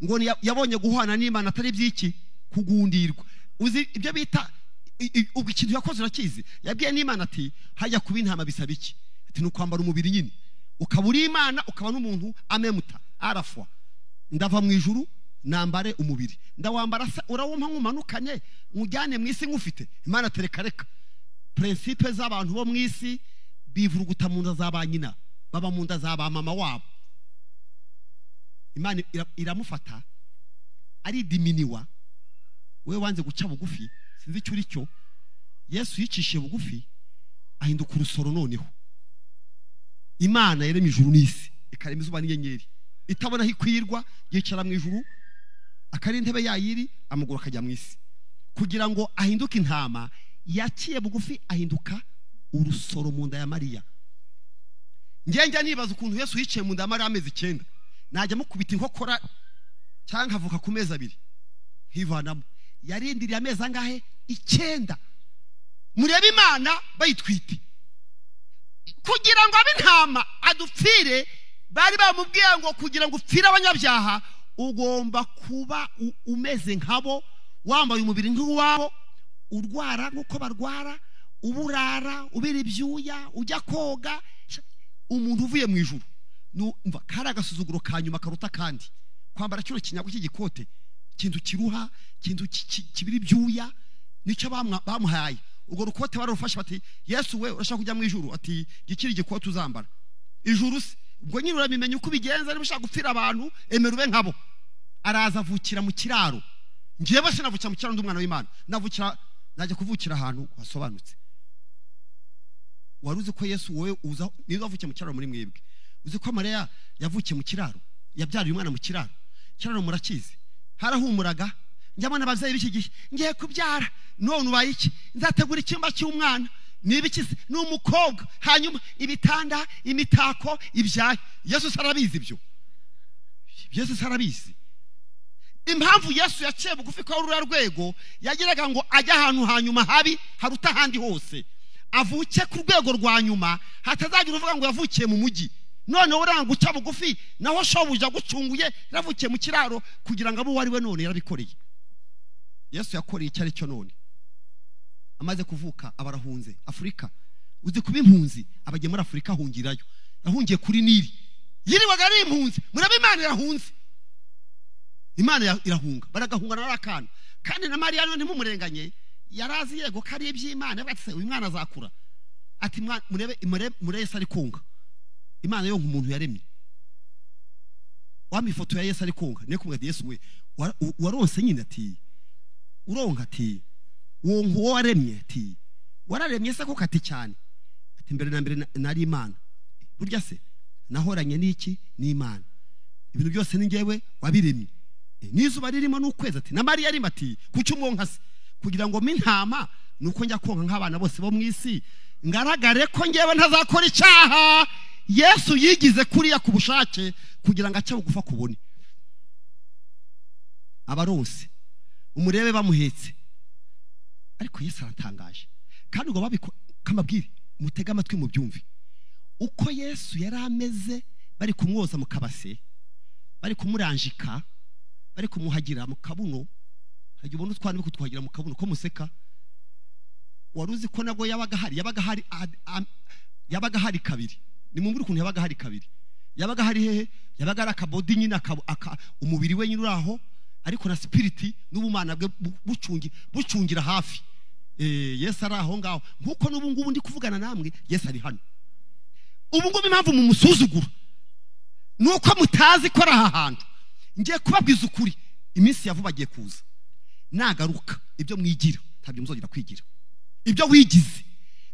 ngo yabonye guhana n'Imana atari byiki kugundirwa uzi ibyo bita ubwo ikintu yakoze urakizi yabwiye n'Imana ati hajya kuba intama bisaba iki ati no kwambara umubiri nyine ukabura Imana ukaba n'umuntu amemuta arafwa ndava mu ijuru nambare umubiri ndawambara urawumpa nkumanukanye mujyane mu isi nkufite Imana tereka principe z'abantu bo mu isi bivuruguta mu nda z'abanyina baba mu nda z'aba mama wabo Imana iramufata ari diminiwa we wanze guca bugufi sinzi icyo uricyo Yesu yicishije bugufi ahinduka urusoro noneho Imana yaremye ijuru n'isi ikarema izuba n'inyenyeri itabona hikwirwa yicara mu ijuru akari intebe yayiri amugura akajya mu isi kugira ngo ahinduke intama yaciye bugufi ahinduka urusoro mu nda ya Mariya ngenge nibaza ukuntu Yesu yiciye mu nda ya Mariya amezi 9 najya mukubita inkokora cyangwa avuka ku mezi 2 hivanamo yarindiriye amezi angahe 9 murebe Imana bayitwite kugira ngo ab'intama adupfire bari bamubwiye ngo kugira ngo upfire abanyabyaha ugomba kuba umeze nkabo wambaye umubiri nk'uwabo urwara nkuko barwara uburara ubira ibyuya ujya koga umuntu uvuye mu ijuru numva kari agasuzuguro kanyuma karuta kandi kwambara kino kinyago cy'igikote kintu kiruha kintu kibiri ibyuya nicyo bamuhaye ubwo rukote barufashe bati Yesu we urashaka kujya mu ijuru ati gikiri gikote uzambara ijuru se ubwo nyine urabimenya uko bigenza niba ushaka gupfira abantu emerube nkabo araza avukira mu kiraro ngiye sinavukira mu kiraro ndumwana w'Imana navukira najya kuvukira ahantu hasobanutse waruzi ko Yesu wowe uza nizo avukiye mu kiraro muri mwebwe uzi ko Mariya yavukiye mu kiraro yabyariye umwana mu kiraro murakizi harahumuraga njyamana abavyeyi b'iki gihe ngiye kubyara none ubaye iki nzategura icyumba cy'umwana nibikise n'umukobwa hanyuma ibitanda imitako ibyaye Yesu sarabizi ibyo Yesu sarabizi impamvu Yesu yaciye bugufi ko urura rwego yagiraga ngo ajya ahantu hanyuma habi haruta handi hose avuke ku rwego rwa nyuma hatazagira uvuga ngo yavukiye mu mugi none uranga guca bugufi naho shobuja gucunguye yavukiye mu kiraro kugira ngo abo wari we none yarabikoreye Yesu yakoreye cyari cyo none amaze kuvuka abarahunze Afrika uzi kuba impunzi abagiye muri Afrika ahungirayo yahungiye kuri Nili yiriwaga ari impunzi murabe Imana irahunze Imana irahunga baragahunga narakana kandi na Mariya none ntimumurenganye yarazi yego kari iby'Imana batse uyu mwana azakura ati murebe Yesu ari konga Imana yo nk'umuntu yaremye wamifoto ya Yesu ari konga ne kumwe Yesu we waronse nyine ati uronka ati wo ngo waremye ati wararemye se ko kati cyane ati mbere na mbere nari Imana burya se nahoranye n'iki ni Imana ibintu byose ni ngewe wabiremye nizuba ririmo n'ukwezi ati na Mariya ari mati kucyumwonka se kugira ngo mintama nuko njya konka nk'abana bose bo mwisi ngaragare ko ngewe ntazakora icyaha Yesu yigize kuriya ku bushake kugira ngo ace bugufa kubone abaronse umurebe bamuhetse ariko Yesu aratangaje kandi ngo kamabwire mutega amatwi mu byumve uko Yesu yari ameze bari kumwoza mu kabase bari kumuranjika bari kumuhagira mu kabuno hagiye ubona utwana bikutwagira mu kabuno ko museka waruzi ko nago yabaga hari kabiri ni mu mburi kuntu yabaga hari kabiri yabaga hari hehe yabaga ari akabodi nyine umubiri we nyine uraho ariko na spirit n'ubumana bwe bucungira hafi Yesu ari aho ngaho nkuko n'ubu ngubu ndi kuvugana namwe Yesu ari hano ubu ngubu impamvu mu musuzugura nuko mutazi ko aha hantu ngiye kubabwiza ukuri iminsi yavuba agiye kuza nagaruka ibyo mwigira ntabyo muzongera kwigira ibyo wigize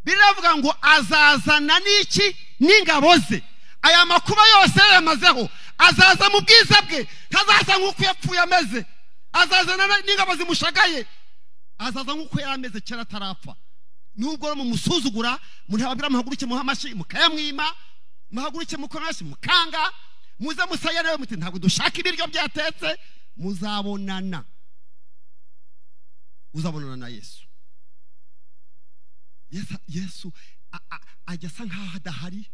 biravuga ngo azazana n'iki n'ingabo ze aya makuba yose yamazeho azaza mu bwiza bwe tazaza nk'uko yapfuye ameze azazana n'ingabo zimushagaye azaza nk'uko yarameze kera tarapfa nubwo mu musuzugura muri ababira muhaguruke muhamashi mukayamwima muhaguruke mukonashi mukanga muze musaya nawe muti ntabwo dushaka ibiryo byatetse muzabonana uzabonana na Yesu ajya asa nkaho adahari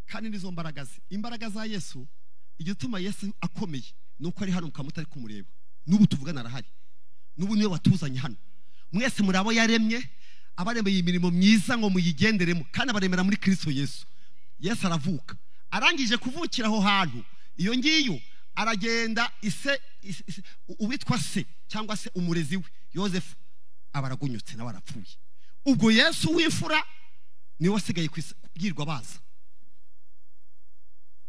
kandi nizo imbaraga za Yesu igituma Yesu akomeye nuko ari hano mukamutari kumureba n'ubu tuvugana arahari n'ubu niwe watuzanye hano mwese muri abo yaremye abaremeye imirimo myiza ngo muyigenderemo kandi abaremera muri Kristo Yesu aravuka arangije kuvukira aho hantu iyo ngiyo aragenda uwitwa se cyangwa se umurezi we Yosefu abaragunyutse nawe arapfuye ubwo Yesu w'imfura niwe wasigaye kwirwa baza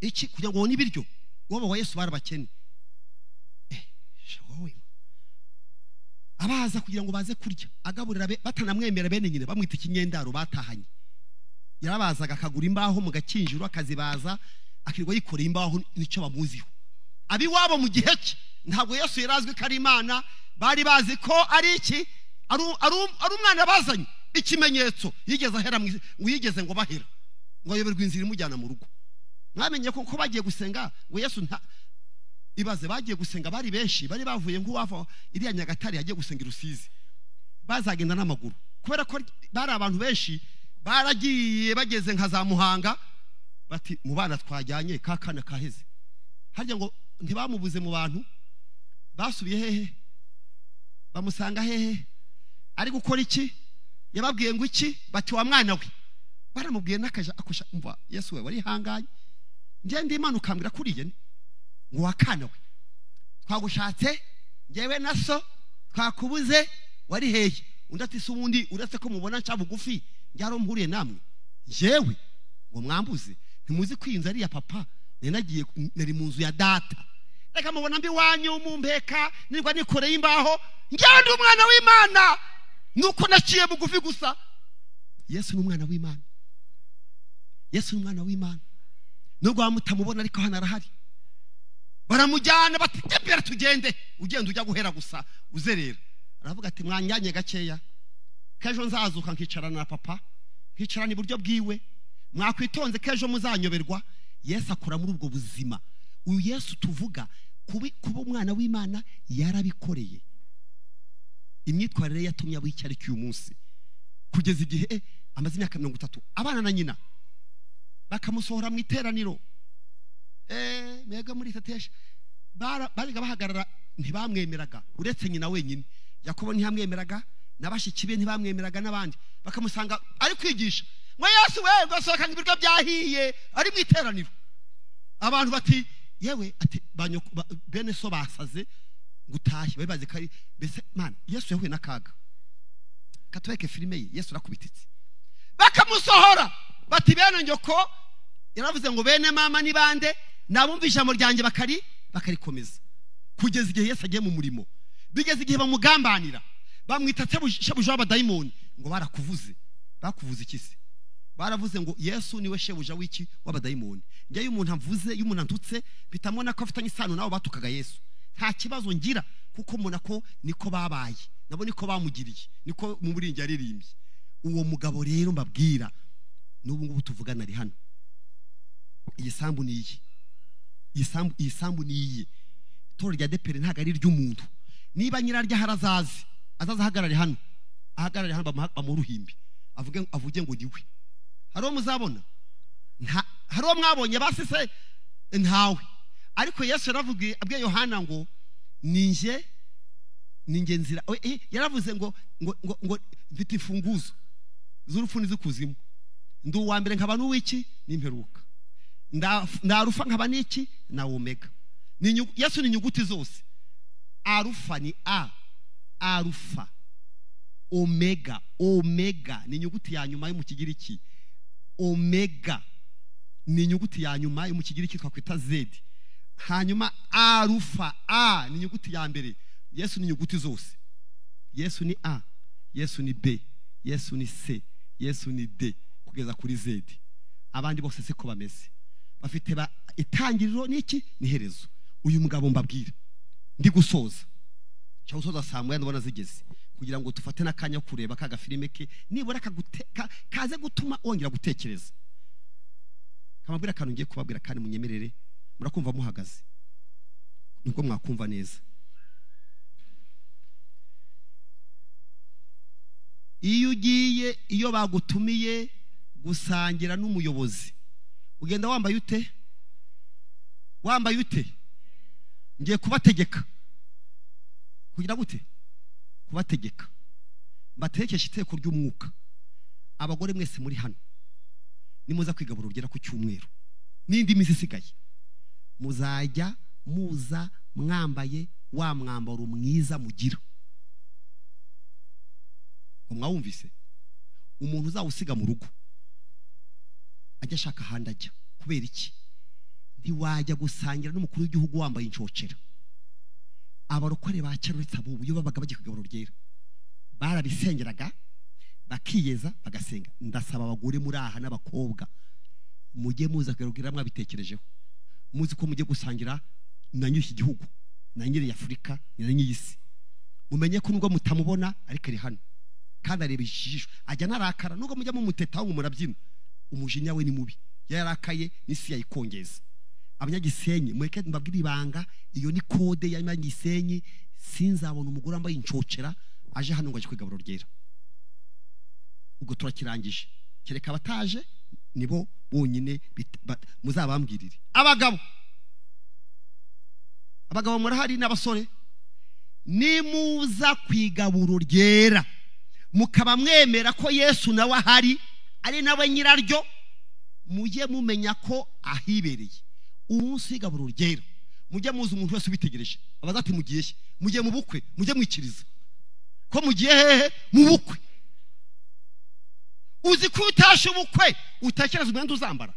iki kugira ngo n'ibiryo wowe wa Yesu barabakene abaza kugira ngo baze kurya agaburira batanamwemera bene nyine bamwita ikinyendaro batahanye yarabazaga akagura imbaho mu gakinjiro akazibaza akirwa yikoreye imbaho nicyo bamuziho abi wabo mu gihe cye ntabwo Yesu yarazwi ko ari Imana bari bazi ko ari iki ari umwana bazanye ikimenyetso yigeze ahera ngo yigeze ngo bahera ngo ayoberwa inzira imujyana mu rugo mwamenye ko bagiye gusenga ngo Yesu ibaze bagiye gusenga bari benshi bari bavuye nk'uwava iriya Nyagatare yagiye gusenga Rusizi bazagenda n'amaguru kubera ko bari abantu benshi baragiye bageze nka za Muhanga bati mu bana twajyanye kakana kaheze harya ngo ntibamubuze mu bantu basubiye hehe bamusanga hehe ari gukora iki yababwiye ngo iki bati wa mwana we baramubwiye nakaja akusha umva Yesu we wari hanganye ngende Imana ukambira kuriye ngo wakana we twagushatse ngewe naso twakubuze wari hehe undi ati se ubundi uretse ko mubona nca bugufi njyaro mpuriye namwe jewe ngo mwambuze ntimuzi kwinza ari ya papa nagiye nari mu nzu ya data reka mubona mbi wanyu mumpeka nirwa nikoreye imbaho njyandi umwana w'Imana nuko naciye bugufi gusa. Yesu ni umwana w'Imana, Yesu ni umwana w'Imana. Nubwo bamutamubona ariko hano arahari. Baramujyana bati tembera tugende, ugenda ujya guhera gusa uzerera. Aravuga ati mwanjanye gakeya, kejo nzazuka nkicarana na papa, nkicarana iburyo bwiwe, mwakwitonze kejo muzanyoberwa. Yesu akora muri ubwo buzima. Uyu Yesu tuvuga kuba umwana w'Imana yarabikoreye. Imyitwarire yatumye ab'icyari cy'uyu munsi kugeza igihe amaze imyaka 30 abana na nyina bakamusohora mu iteraniro. Mega muri tatesha bariga bahagarara ntibamwemeraga uretse nyina wenyine. Yakobo ntiyamwemeraga, nabashiki be ntibamwemeraga, n'abandi bakamusanga ari kwigisha ngo Yesu we gasohoka ibiryo byahiye ari mu iteraniro. Abantu bati yewe ati bene so basaze gutahe babibaze kari bese man Yesu yahuye nakaga katweke filime ye Yesu rakubititse bakamusohora bati bene njoko yaravuze ngo bene mama ni bande nabumva ijambo ryanje bakarikomeza kugeza igihe Yesu agiye mu murimo. Bigeze igihe bamugambanira bamwita shebuja w'abadayimoni ngo barakuvuze bakuvuze ikisi baravuze ngo Yesu niwe shebuja w'iki w'abadayimoni. Ngiye umuntu amvuze y'umuntu antutse bitamona ko afitanye isano nabo batukaga Yesu nta kibazo ngira kuko muna ko niko babaye nabo niko bamugiriye niko mu buringi yaririmbye. Uwo mugabo rero mbabwira n'ubu ngubu tuvugana ari hano. Iyi sambu ni iyi, iyi sambu ni iyi. Toro rya depere ntago ari ry'umuntu. Niba nyirarya harazazi azahagarare hano, ahagarare hano bamuruhimbi avuge ngo niwe. Haro muzabona haro mwabonye basise ntawe. Ariko Yesu yaravugiye abwiye Yohana ngo ninje nzira yaravuze ngo mfite imfunguzo z'urupfu n'izikuzimu. Ndi uwa mbere nkaba n'uwiki n'imperuka. Ndarufa nkaba n'iki na omega. Yesu ni inyuguti zose. Arufa ni A, arufa. Omega, omega ni inyuguti ya nyuma yo mu Kigiriki. Omega ni inyuguti ya nyuma yo mu Kigiriki twakwita Z. Hanyuma arufa, A ni inyuguti ya mbere. Yesu ni inyuguti zose. Yesu ni A, Yesu ni B, Yesu ni C, Yesu ni D kugeza kuri Z. Abandi bose siko bameze. Bafite itangiriro n'iki niherezo. Uyu mugabo mbabwira ndi gusoza cyo gusoza samwe ndabona zigeze kugira ngo tufate nakanya kureba kaga filime ke nibura kaze gutuma wongera gutekereza. Kamabwira kantu ngiye kubabwira kandi munyemerere murakumva muhagaze niko mwakumva neza. Iyo ugiye iyo bagutumiye gusangira n'umuyobozi ugenda wambaye ute? Wambaye ute? Ngiye kubategeka kugira gute? Kubategeka mbatekesha iteko ry'umwuka. Abagore mwese muri hano nimuza kwigabura ugera ku cyumweru n'indi misi isigaye muzajya muza mwambaye wa mwambaro mwiza mugira. Umwawumvise umuntu uzawusiga mu rugo ajya ashaka handi ajya kubera iki? Ntiwajya gusangira n'umukuru w'igihugu wambaye incocera. Abarokore bacarutse abo uyo babaga bagiye kugabura ryera barabisengeraga bakiyeza bagasenga. Ndasaba abagore muri aha n'abakobwa mujye muza kwerugira mwabitekerejeho muzi ko mujye gusangira na nyiri gihugu na nyiri Afrika na nyiri isi. Mumenye ko nubwo mutamubona ariko ari hano kandi areba ishijisho ajya narakara nubwo mujya mu mutetaho murabyina umujinya we ni mubi yarakaye n'isi yayikongeza. Abanyagisenyi mweke mbabwira ibanga iyo ni kode y'abanyagisenyi. Sinzabona umugore ambaye incocera aje hano ngo aje kwigaburo ryera. Ubwo turakirangije kereka bataje nibo bonyine muzabambwirire. Abagabo murahari n'abasore nimuza kwigaburo ryera mukaba mwemera ko Yesu nawe ahari ari nawe nyiraryo mujye mumenya ko ahibereye. Umunsi w'igaburo ryera mujye muzi umuntu wese ubitegereje abazati mugiye mujye mu bukwe mujye mwikiriza ko mugiye hehe mu bukwe. Uzi ko utashe ubukwe utakereza umwenda uzambara.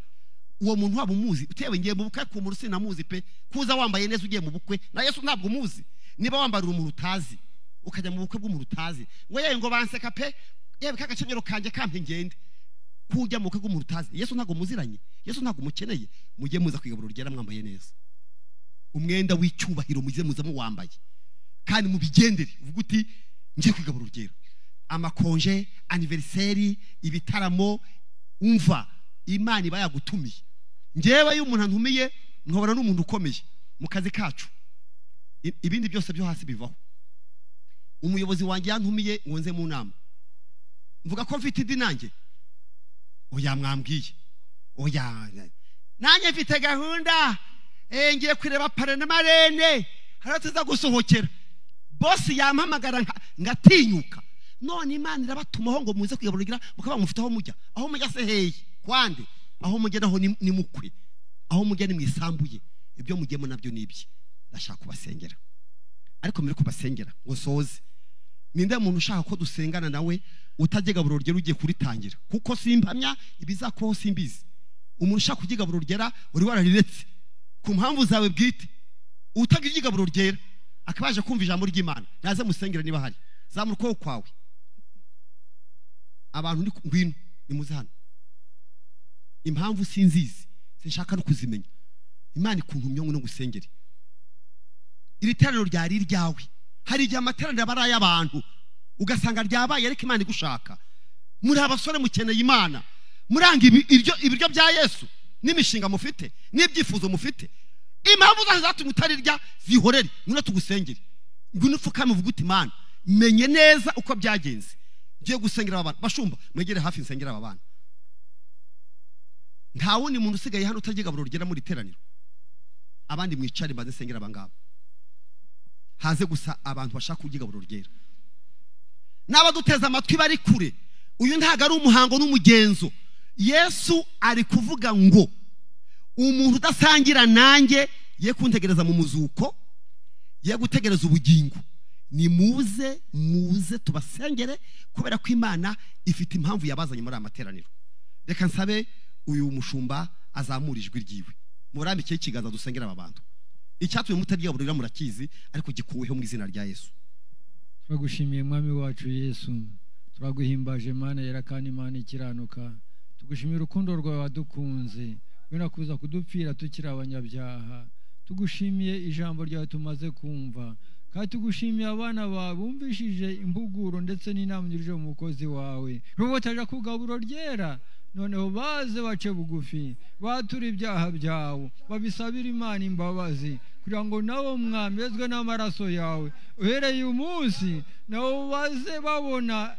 Uwo muntu waba umuzi utewe ngiye mu bukwe ku muntu sinamuzi pe, kuza wambaye neza ugiye mu bukwe na Yesu ntabwo umuzi. Niba wambarira umuntu utazi ukajya mu bukwe bw'umuntu utazi ngo yewe ngo banseka pe, yewe kagakenyero kanje kampe ngende, kujya mu bukwe bw'umuntu utazi. Yesu ntabwo muziranye, Yesu ntabwo mukeneye. Mujye muza kwigaburo ryera mwambaye neza, umwenda w'icyubahiro muze muzamo wambaye, kandi mubigendere uvuga uti ngiye kwigaburo ryera. Amakonje, anniversaire, ibitaramo, umva Imana iba yagutumiye. Ngewe y'umuntu antumiye nkabona n'umuntu ukomeye mu kazi kacu, ibindi byose byo hasi bivaho. Umuyobozi wanjye yantumiye ngo nze mu nama, mvuga ko mfite indi nanjye, oya mwambwiye, oya nanjye mfite gahunda, ngiye kureba pare na marene haratuza gusohokera. Boss yampamagara ngatinyuka, none Imana irabatumaho ngo muze kwigaburira mukaba mufite aho mujya. Aho mujya se heye kwande, aho mujya naho ni mukwe, aho mujya ni mwisambuye. Ibyo mugiyemo nabyo nibye. Ndashaka kubasengera, ariko mbere kubasengera ngo soze, ninde muntu ushaka ko dusengana nawe utajye gaburiro ryera ugiye kuritangira, kuko simpamya ibizakoho simbizi. Umuntu ushaka kugiga gaburiro ryera uri warariretse ku mpamvu zawe bwite, utagiye gaburiro ryera akabaje kumva ijambo ry'Imana, naze musengera niba hari zamuruko kwawe. Abantu ndi ngwino nimuze hano, impamvu sinzizi sinshaka no kuzimenya. Imana ikuntumye ngo ngusengere. Iri teraniro ryari ryawe, hari igihe amateraniro abaraye abantu ugasanga ryabaye ariko Imana igushaka. Muri abasore mukeneye Imana, muranga ibiryo bya Yesu n'imishinga mufite n'ibyifuzo mufite. Impamvu zatumye utarirya zihorere, nuna tugusengere. Ngwino upfukame uvuga uti Imana menye neza uko byagenze, ngiye gusengera abantu. Bashumba mwegere hafi nsengera aba bana. Nta wundi muntu usigaye hano utagiye gaburiro ryera muri teraniro. Abandi mwicare maze nsengera abangaba. Haze gusa abantu bashaka kugiga gaburiro ryera. N'abaduteza amatwi bari kure, uyu ntago ari umuhango n'umugenzo. Yesu ari kuvuga ngo umuntu udasangira nanjye ye kuntegereza mu muzuko, ye gutegereza ubugingo. Ni muze tubasengere, kubera ko Imana ifite impamvu yabazanye muri amateraniro. Reka nsabe uyu mushumba azamura ijwi ryiwe, murambike ikiganza dusengera aba bantu. Icyatumye mutarya gaburira murakizi, ariko gikuweho mu izina rya Yesu. Turagushimiye mwami wacu Yesu, turaguhimbaje Mana yera kandi Imana ikiranuka. Tugushimira urukundo rwawe wadukunze, wena kuza kudupfira tukiri abanyabyaha. Tugushimiye ijambo ryawe tumaze kumva, kandi tugushimiye abana bawe bumvishije imbuguro ndetse n'inama nyirije mu mukozi wawe. Rubo taje kugaburo ryera, noneho baze bace bugufi, batura ibyaha byawe, babisabira Imana imbabazi, kugira ngo nabo mwambezwe n'amaraso yawe. Uhereye umunsi nabo baze babona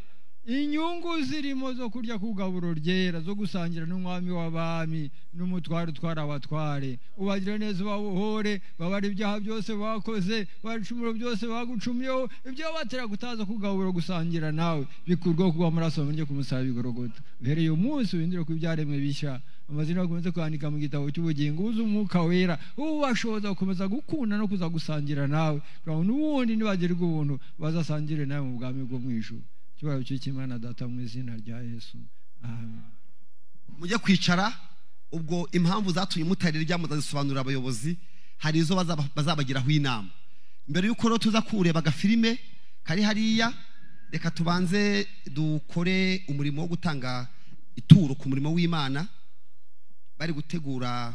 inyungu zirimo zo kurya kugaburo ryera, zo gusangira n'umwami w'abami n'umutware utwara abatware. Ubagire neza babuhore, babara ibyaha byose bakoze, baricumuro byose bagucumyeho, ibyo batera gutaza kugaburo gusangira nawe bikurwa kuba amaraso menye kumusaba igorogota. Uhereye umunsi windire ku byaremwe bishya, amazina akomeze kwandika mu gitabo cy'ubugingo, uzi umwuka wera ubashoboza gukomeza gukunda no kuza gusangira nawe, kugira ngo n'ubundi nibagirirwa ubuntu bazasangire nawe mu bwami bwo mu ijuru. Cyubahiro cy'Imana Data mu izina rya Yesu, amen. Mujye kwicara. Ubwo impamvu zatumye mutarirya muzazisobanurira abayobozi, hari izo bazabagiraho inama. Mbere yuko rero tuza kureba agafilime kari hariya, reka tubanze dukore umurimo wo gutanga ituro ku murimo w'Imana. Bari gutegura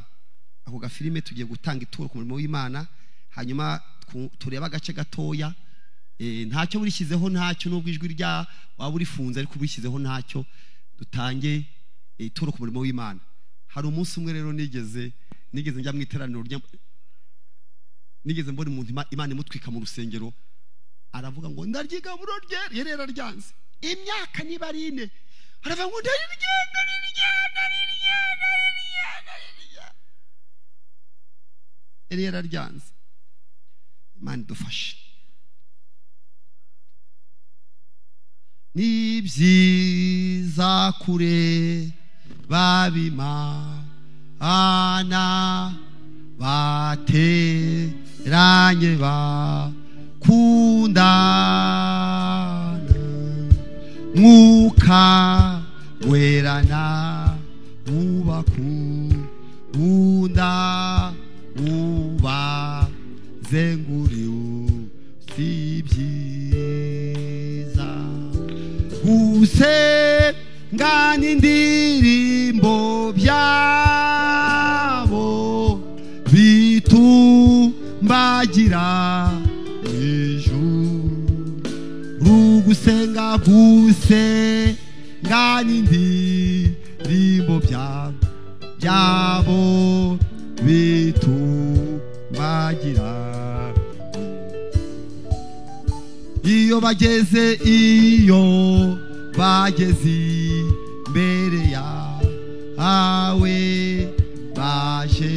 ako gafilime, tugiye gutanga ituro ku murimo w'Imana, hanyuma tureba agace gatoya. Ntacyo burishyizeho, ntacyo nubwo ijwi rya waba urifunze, ariko burishyizeho ntacyo. Dutange ituro ku murimo w'Imana. Hari umunsi umwe rero nigeze njya mu iteraniro, nigeze mbona umuntu Imana imutwika mu rusengero, aravuga ngo ndaryigaburo ryera ryanze imyaka niba ari 4, aravuga ngo ndarirya. Ryera ryanze. Imana idufashe. Ni byiza kure babimana bateranye bakundana, mwuka werana ubakunda ubazenguriwe si byiza gusengana indirimbo byabo bitumbagira ijuru gusenga indirimbo byabo bitumbagira iyo bageze imbere yawe baje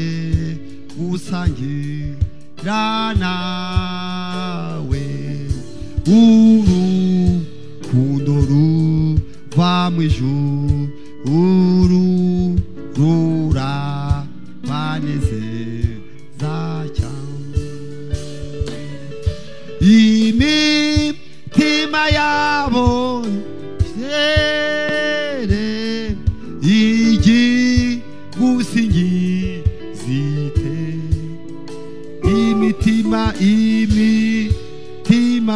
gusangira nawe urukundo ruva mu ijuru rurabanezeza cyane imitima yabo igusingizite imitima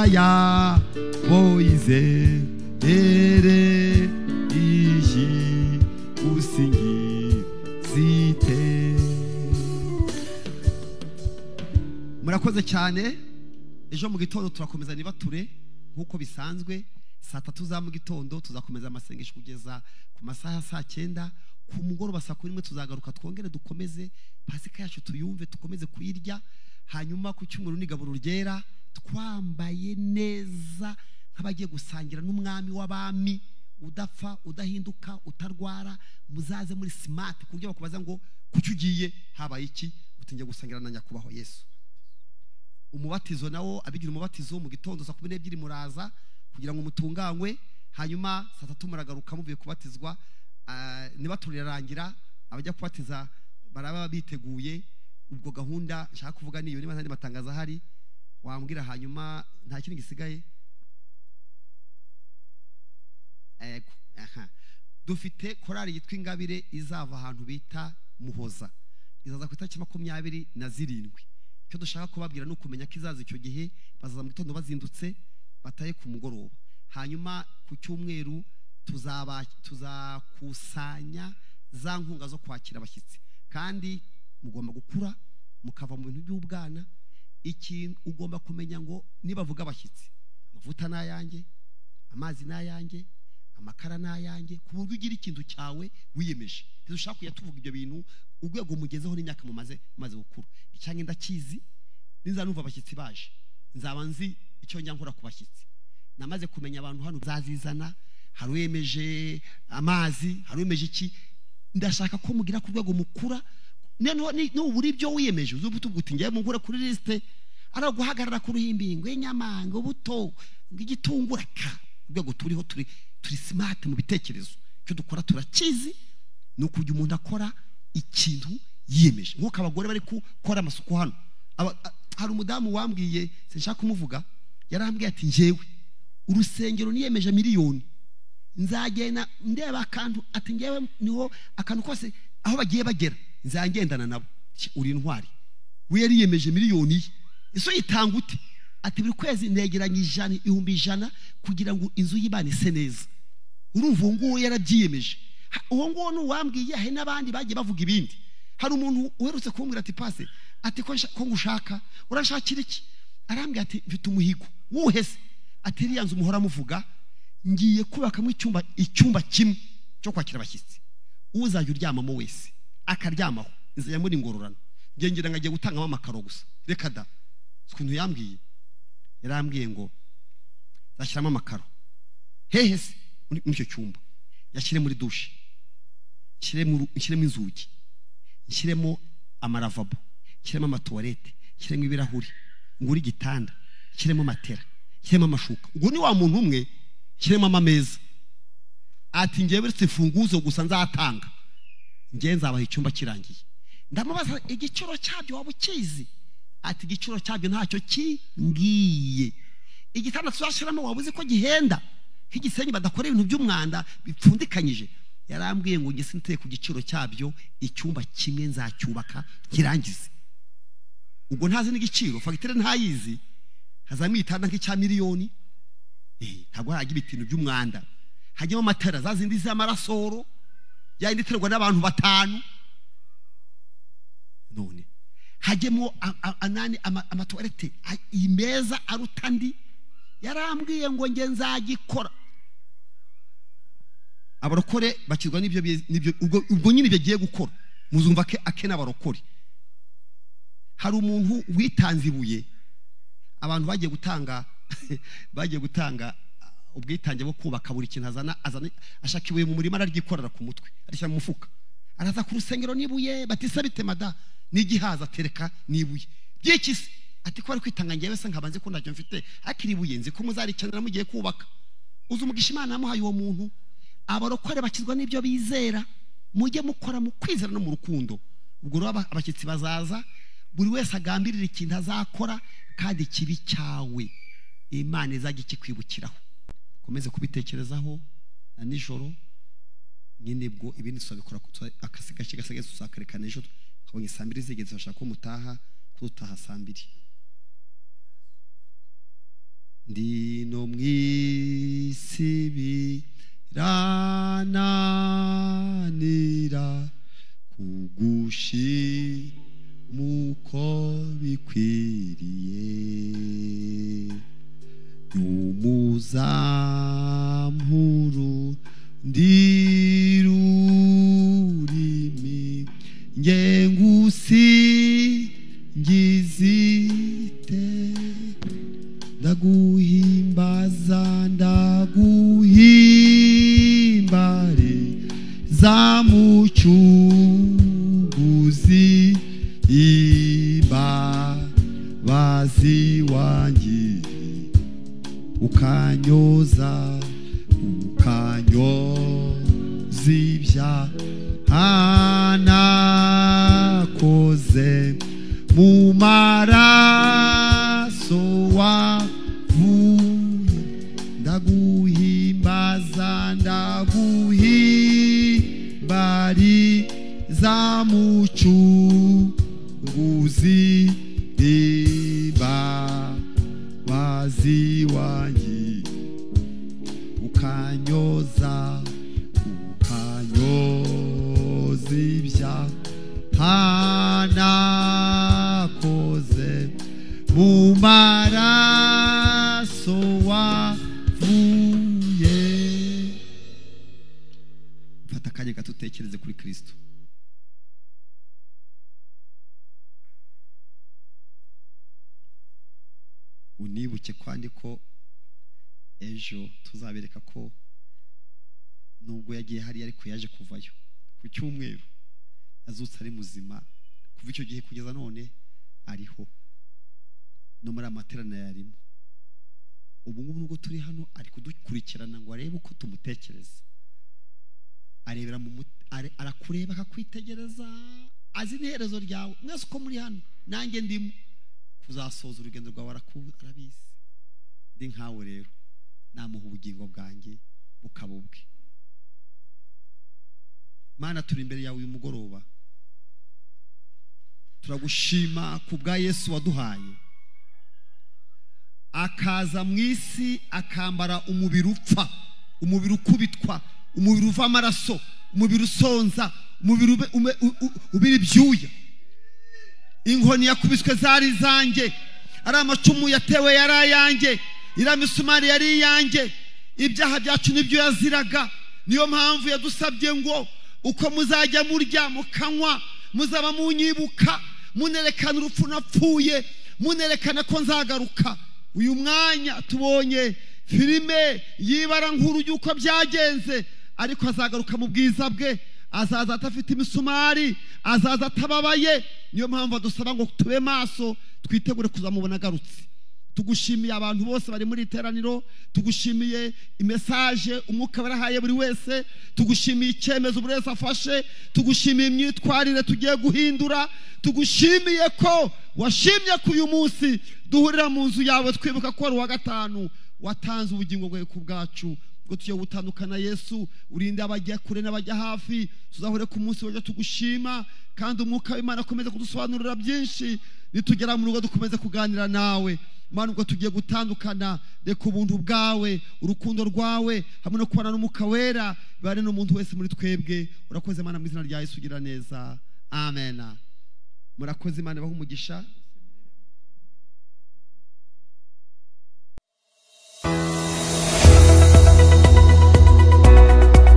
yabo izere igusingizite. Murakoze cyane. Ejo mu gitondo turakomeza nibature nk'uko bisanzwe saa 3 za mu gitondo tuzakomeza amasengesho kugeza ku masaha saa 9. Ku mugoroba saa 1 tuzagaruka twongere dukomeze pasika yacu tuyumve tukomeze kuyirya. Hanyuma ku cyumweru n'igaburo ryera twambaye neza nk'abagiye gusangira n'umwami w'abami udapfa udahinduka utarwara. Muzaze muri smart ku buryo bakubaza ngo kuki ugiye habaye iki utinge gusangira na nyakubahwa Yesu. Umubatizo nawo abigira umubatizo mu gitondo saa 12 muraza kugira ngo mutunganywe. Hanyuma saa 3 muragaruka muvuye kubatizwa. Niba turirangira abajya kubatiza baraba biteguye. Ubwo gahunda nshaka kuvuga niyo niba ntandi matangaza hari wambwira hanyuma nta kintu gisigaye. Dufite korali yitwa Ingabire izava ahantu bita Muhoza, izaza ku itariki 27. Icyo dushaka kubabwira no kumenya ko izaza icyo gihe bazaza mu gitondo bazindutse bataye ku mugoroba. Hanyuma ku cyumweru tuzakusanya za nkunga zo kwakira abashyitsi, kandi mugomba gukura mukava mu bintu by'ubwana. Iki ugomba kumenya ngo nibavuga abashyitsi, amavuta n'ayange, amazi n'ayange, amakara n'ayange, ku buryo ugira ikintu cyawe wiyemeje. Dushaka kuyatuvuga ibyo bintu urwego mugezeho n'imyaka mumaze gukura. Icyange ndakizi, ninzanumva abashyitsi baje nzaba nzi icyo njya nkora ku bashyitsi. Namaze kumenya abantu hano bazizana, hari uyemeje amazi, hari uyemeje iki. Ndashaka ko mugira ku rwego mukura. N'uburi ibyo wiyemeje uzubutuguti ngiye mugure kuri liste ara guhagarara ku ruhimbingo y'inyamango ubuto ng'igitungura ka rwego turiho turi smart mu bitekerezo. Cyo dukora turakizi no kujya umuntu akora ikintu yiyemeje. Nkuko abagore bari gukora amasuku hano. Hari umudamu wambwiye sinshaka kumuvuga, yarambwiye ati njewe urusengero niyemeje miliyoni nzagena ndeba akantu ati ngewe niho akantu kose aho bagiye bagera nzagendana nabo. Uri intwari we yariyemeje miliyoni iso yitanga ute ati buri kwezi ndegeranye 100,000 kugira ngo inzu y'Imana ise neza. Urumva ngo yarabyiyemeje. Uwo ngo nuwambwiye he nabandi bagiye bavuga ibindi. Hari umuntu uherutse kumbwira ati pase ati ko ngushaka urashakira iki? Arambwira ati mfite umuhigo wuhese ati riyanze umuhora muvuga ngiye kubaka mu icyumba kimwe cyo kwakira abashyitsi. Uzajya uryamamo wese akaryamaho inzira muri ngororano ngengera ngagiye gutangamo amakaro gusa. Reka da ikintu yambwiye, yarambwiye ngo zashyiramo amakaro hehese muri icyo cyumba, yashyire muri dushe, nshyiremo inzugi, nshyiremo amaravabo, nshyiremo amatoilette, nshyiremo ibirahuri, nguri igitanda, nshyiremo matera, nshyiremo amashuka. Ngo ni wa muntu umwe nshyiremo amameza. Ati ngiye buretse funguzo gusa nzatanga ngiye nzabaha icyumba kirangiye. Ndamubaza igiciro cyabyo wabukizi? Ati igiciro cyabyo ntacyo kingiye. Igitanda tuzashiramo wabuzi ko gihenda? nk'igisenyi badakora ibintu by'umwanda bipfundikanyije. Yarambwiye ngo nge sinteye ku giciro cyabyo, icyumba kimwe nzacyubaka kirangize. Ubwo ntazi n'igiciro, fagitire ntayizi, hazamwitana nk'icya miliyoni. Ntabwo hagira ibintu by'umwanda, hajyamo amatara zazindi z'amarasoro yandi iterwa n'abantu 5, none hajyemo amatoilette imeza arutandi. Yarambwiye ngo nge nzagikora. Abarokore bakirwa n'ibyo ubwo nyine bagiye gukora, muzumva akena abarokore. Hari umuntu witanze ibuye, abantu bagiye gutanga ubwitange bwo kubaka buri kintu, azana ashaka ibuye mu murima araryikorera ku mutwe, arishyira mu mufuka, araza ku rusengero n'ibuye, batisa bitemada n'igihaza atereka n'ibuye by'ikisi. Ati ko ari kwitanga ngewe se nkabanze ko ntacyo mfite, akiri ibuye nzi ko muzarikenera mugiye kubaka. Uzi umugisha Imana yamuhaye uwo muntu. Abarokore bakizwa n'ibyo bizera, mujye mukora mu kwizera no mu rukundo. Ubwo rero abashyitsi bazaza, buri wese agambirira ikintu azakora, kandi kibi cyawe Imana izajya ikikwibukiraho. Komeze kubitekerezaho na nijoro nyine, bwo ibindi tuzabikora akasigaye tuzakerekana ejo. Habonye 2 zigeze bashaka ko mutaha, kutaha 2. Ndino mwisibi rananira kugushi muko bikwiriye, numuzampuru ndirurimi ngengusi ngizite, ndaguhimbaza ndaguhimbare zamucunguzi imbabazi wanjye, ukanyoza ibyaha nakoze mu maraso wavuye, ndaguhimbaza ndaguhimbariza mucunguzi imbabazi wanjye, ukanyoza ibyaha nakoze mu maraso wavuye. Fata akanya gato utekereze kuri Kristo. Unibuke kwandi ko ejo tuzabereka ko nubwo yagiye hari ariko yaje kuvayo ku cyumweru, yazutse ari muzima. Kuva icyo gihe kugeza none ariho, no muri amaterana yarimo. Ubu ngubu nubwo turi hano ari kudukurikirana ngo arebe uko tumutekereza, arebera arakureba akakwitegereza, azi n'iherezo ryawe. Mwese uko muri hano nanjye ndimo, kuzasoza urugendo rwawe arabizi. Ndi nkawe rero namuha ubugingo bwanjye bukaba ubwe. Mana, turi imbere yawe uyu mugoroba, turagushima ku bwa Yesu waduhaye, akaza mu isi akambara umubiri upfa, umubiri ukubitwa, umubiri uva amaraso, umubiri usonza, umubiri ubira ibyuya. Inkoni yakubiswe zari zanjye, ari amacumu yatewe yari ayanjye, iriya misumari yari iyanjye, ibyaha byacu nibyo yaziraga. Niyo mpamvu yadusabye ngo uko muzajya murya mukanywa muzaba munyibuka, munerekana urupfu napfuye, munerekana ko nzagaruka. Uyu mwanya tubonye filime yibara nkuru y'uko byagenze, ariko azagaruka mu bwiza bwe, azaza atafite imisumari, azaza atababaye. Niyo mpamvu adusaba ngo tube maso, twitegure kuzamubona agarutse. Tugushimiye abantu bose bari muri iteraniro, tugushimiye imesaje umwuka barahaye buri wese, tugushimiye icyemezo buri wese afashe, tugushimiye imyitwarire tugiye guhindura, tugushimiye ko washimye ko uyu munsi duhurira mu nzu yawe twibuka ko ari uwa gatanu watanze ubugingo bwawe ku bwacu. ubwo tugiye gutandukana Yesu urinde abajya kure n'abajya hafi tuzahure ku munsi w'ejo tugushima kandi umwuka w'Imana akomeze kudusobanurira byinshi nitugera mu rugo dukomeze kuganira nawe Mana ubwo tugiye gutandukana reka ubuntu bwawe urukundo rwawe hamwe no kubana n'umwuka wera bari n'umuntu wese muri twebwe urakoze Mana mu izina rya Yesu ugira neza amen murakoze Imana baha umugisha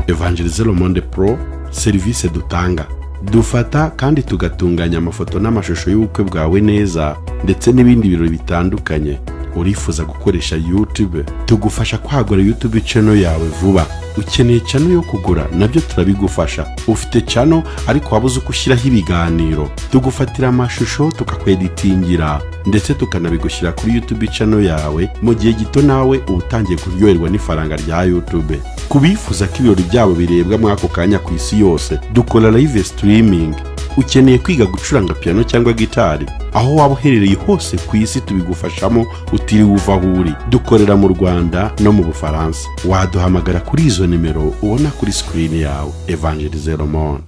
Evangelize Le Monde Pro service dutanga dufata kandi tugatunganya amafoto n'amashusho y'ubukwe bwawe neza ndetse n'ibindi birori bitandukanye urifuza gukoresha YouTube tugufasha kwagura YouTube channel yawe vuba ukeneye channel yo kugura nabyo turabigufasha ufite channel ariko wabuze kushyiraho ibiganiro tugufatira amashusho tukakweditingira ndetse tukanabigushyira kuri YouTube channel yawe mu gihe gito nawe ubutangiye kuryoherwa n'ifaranga rya YouTube kubifuza ko ibirori byabo birebwa mwako kanya ku isi yose dukora live streaming ukeneye kwiga gucuranga piano cyangwa gitari aho waba uherereye hose ku isi tubigufashamo utiriwe uva aho uri dukorera mu Rwanda no mu Bufaransa waduhamagara kuri izo nimero ubona kuri screen yawe Evangelize Le Monde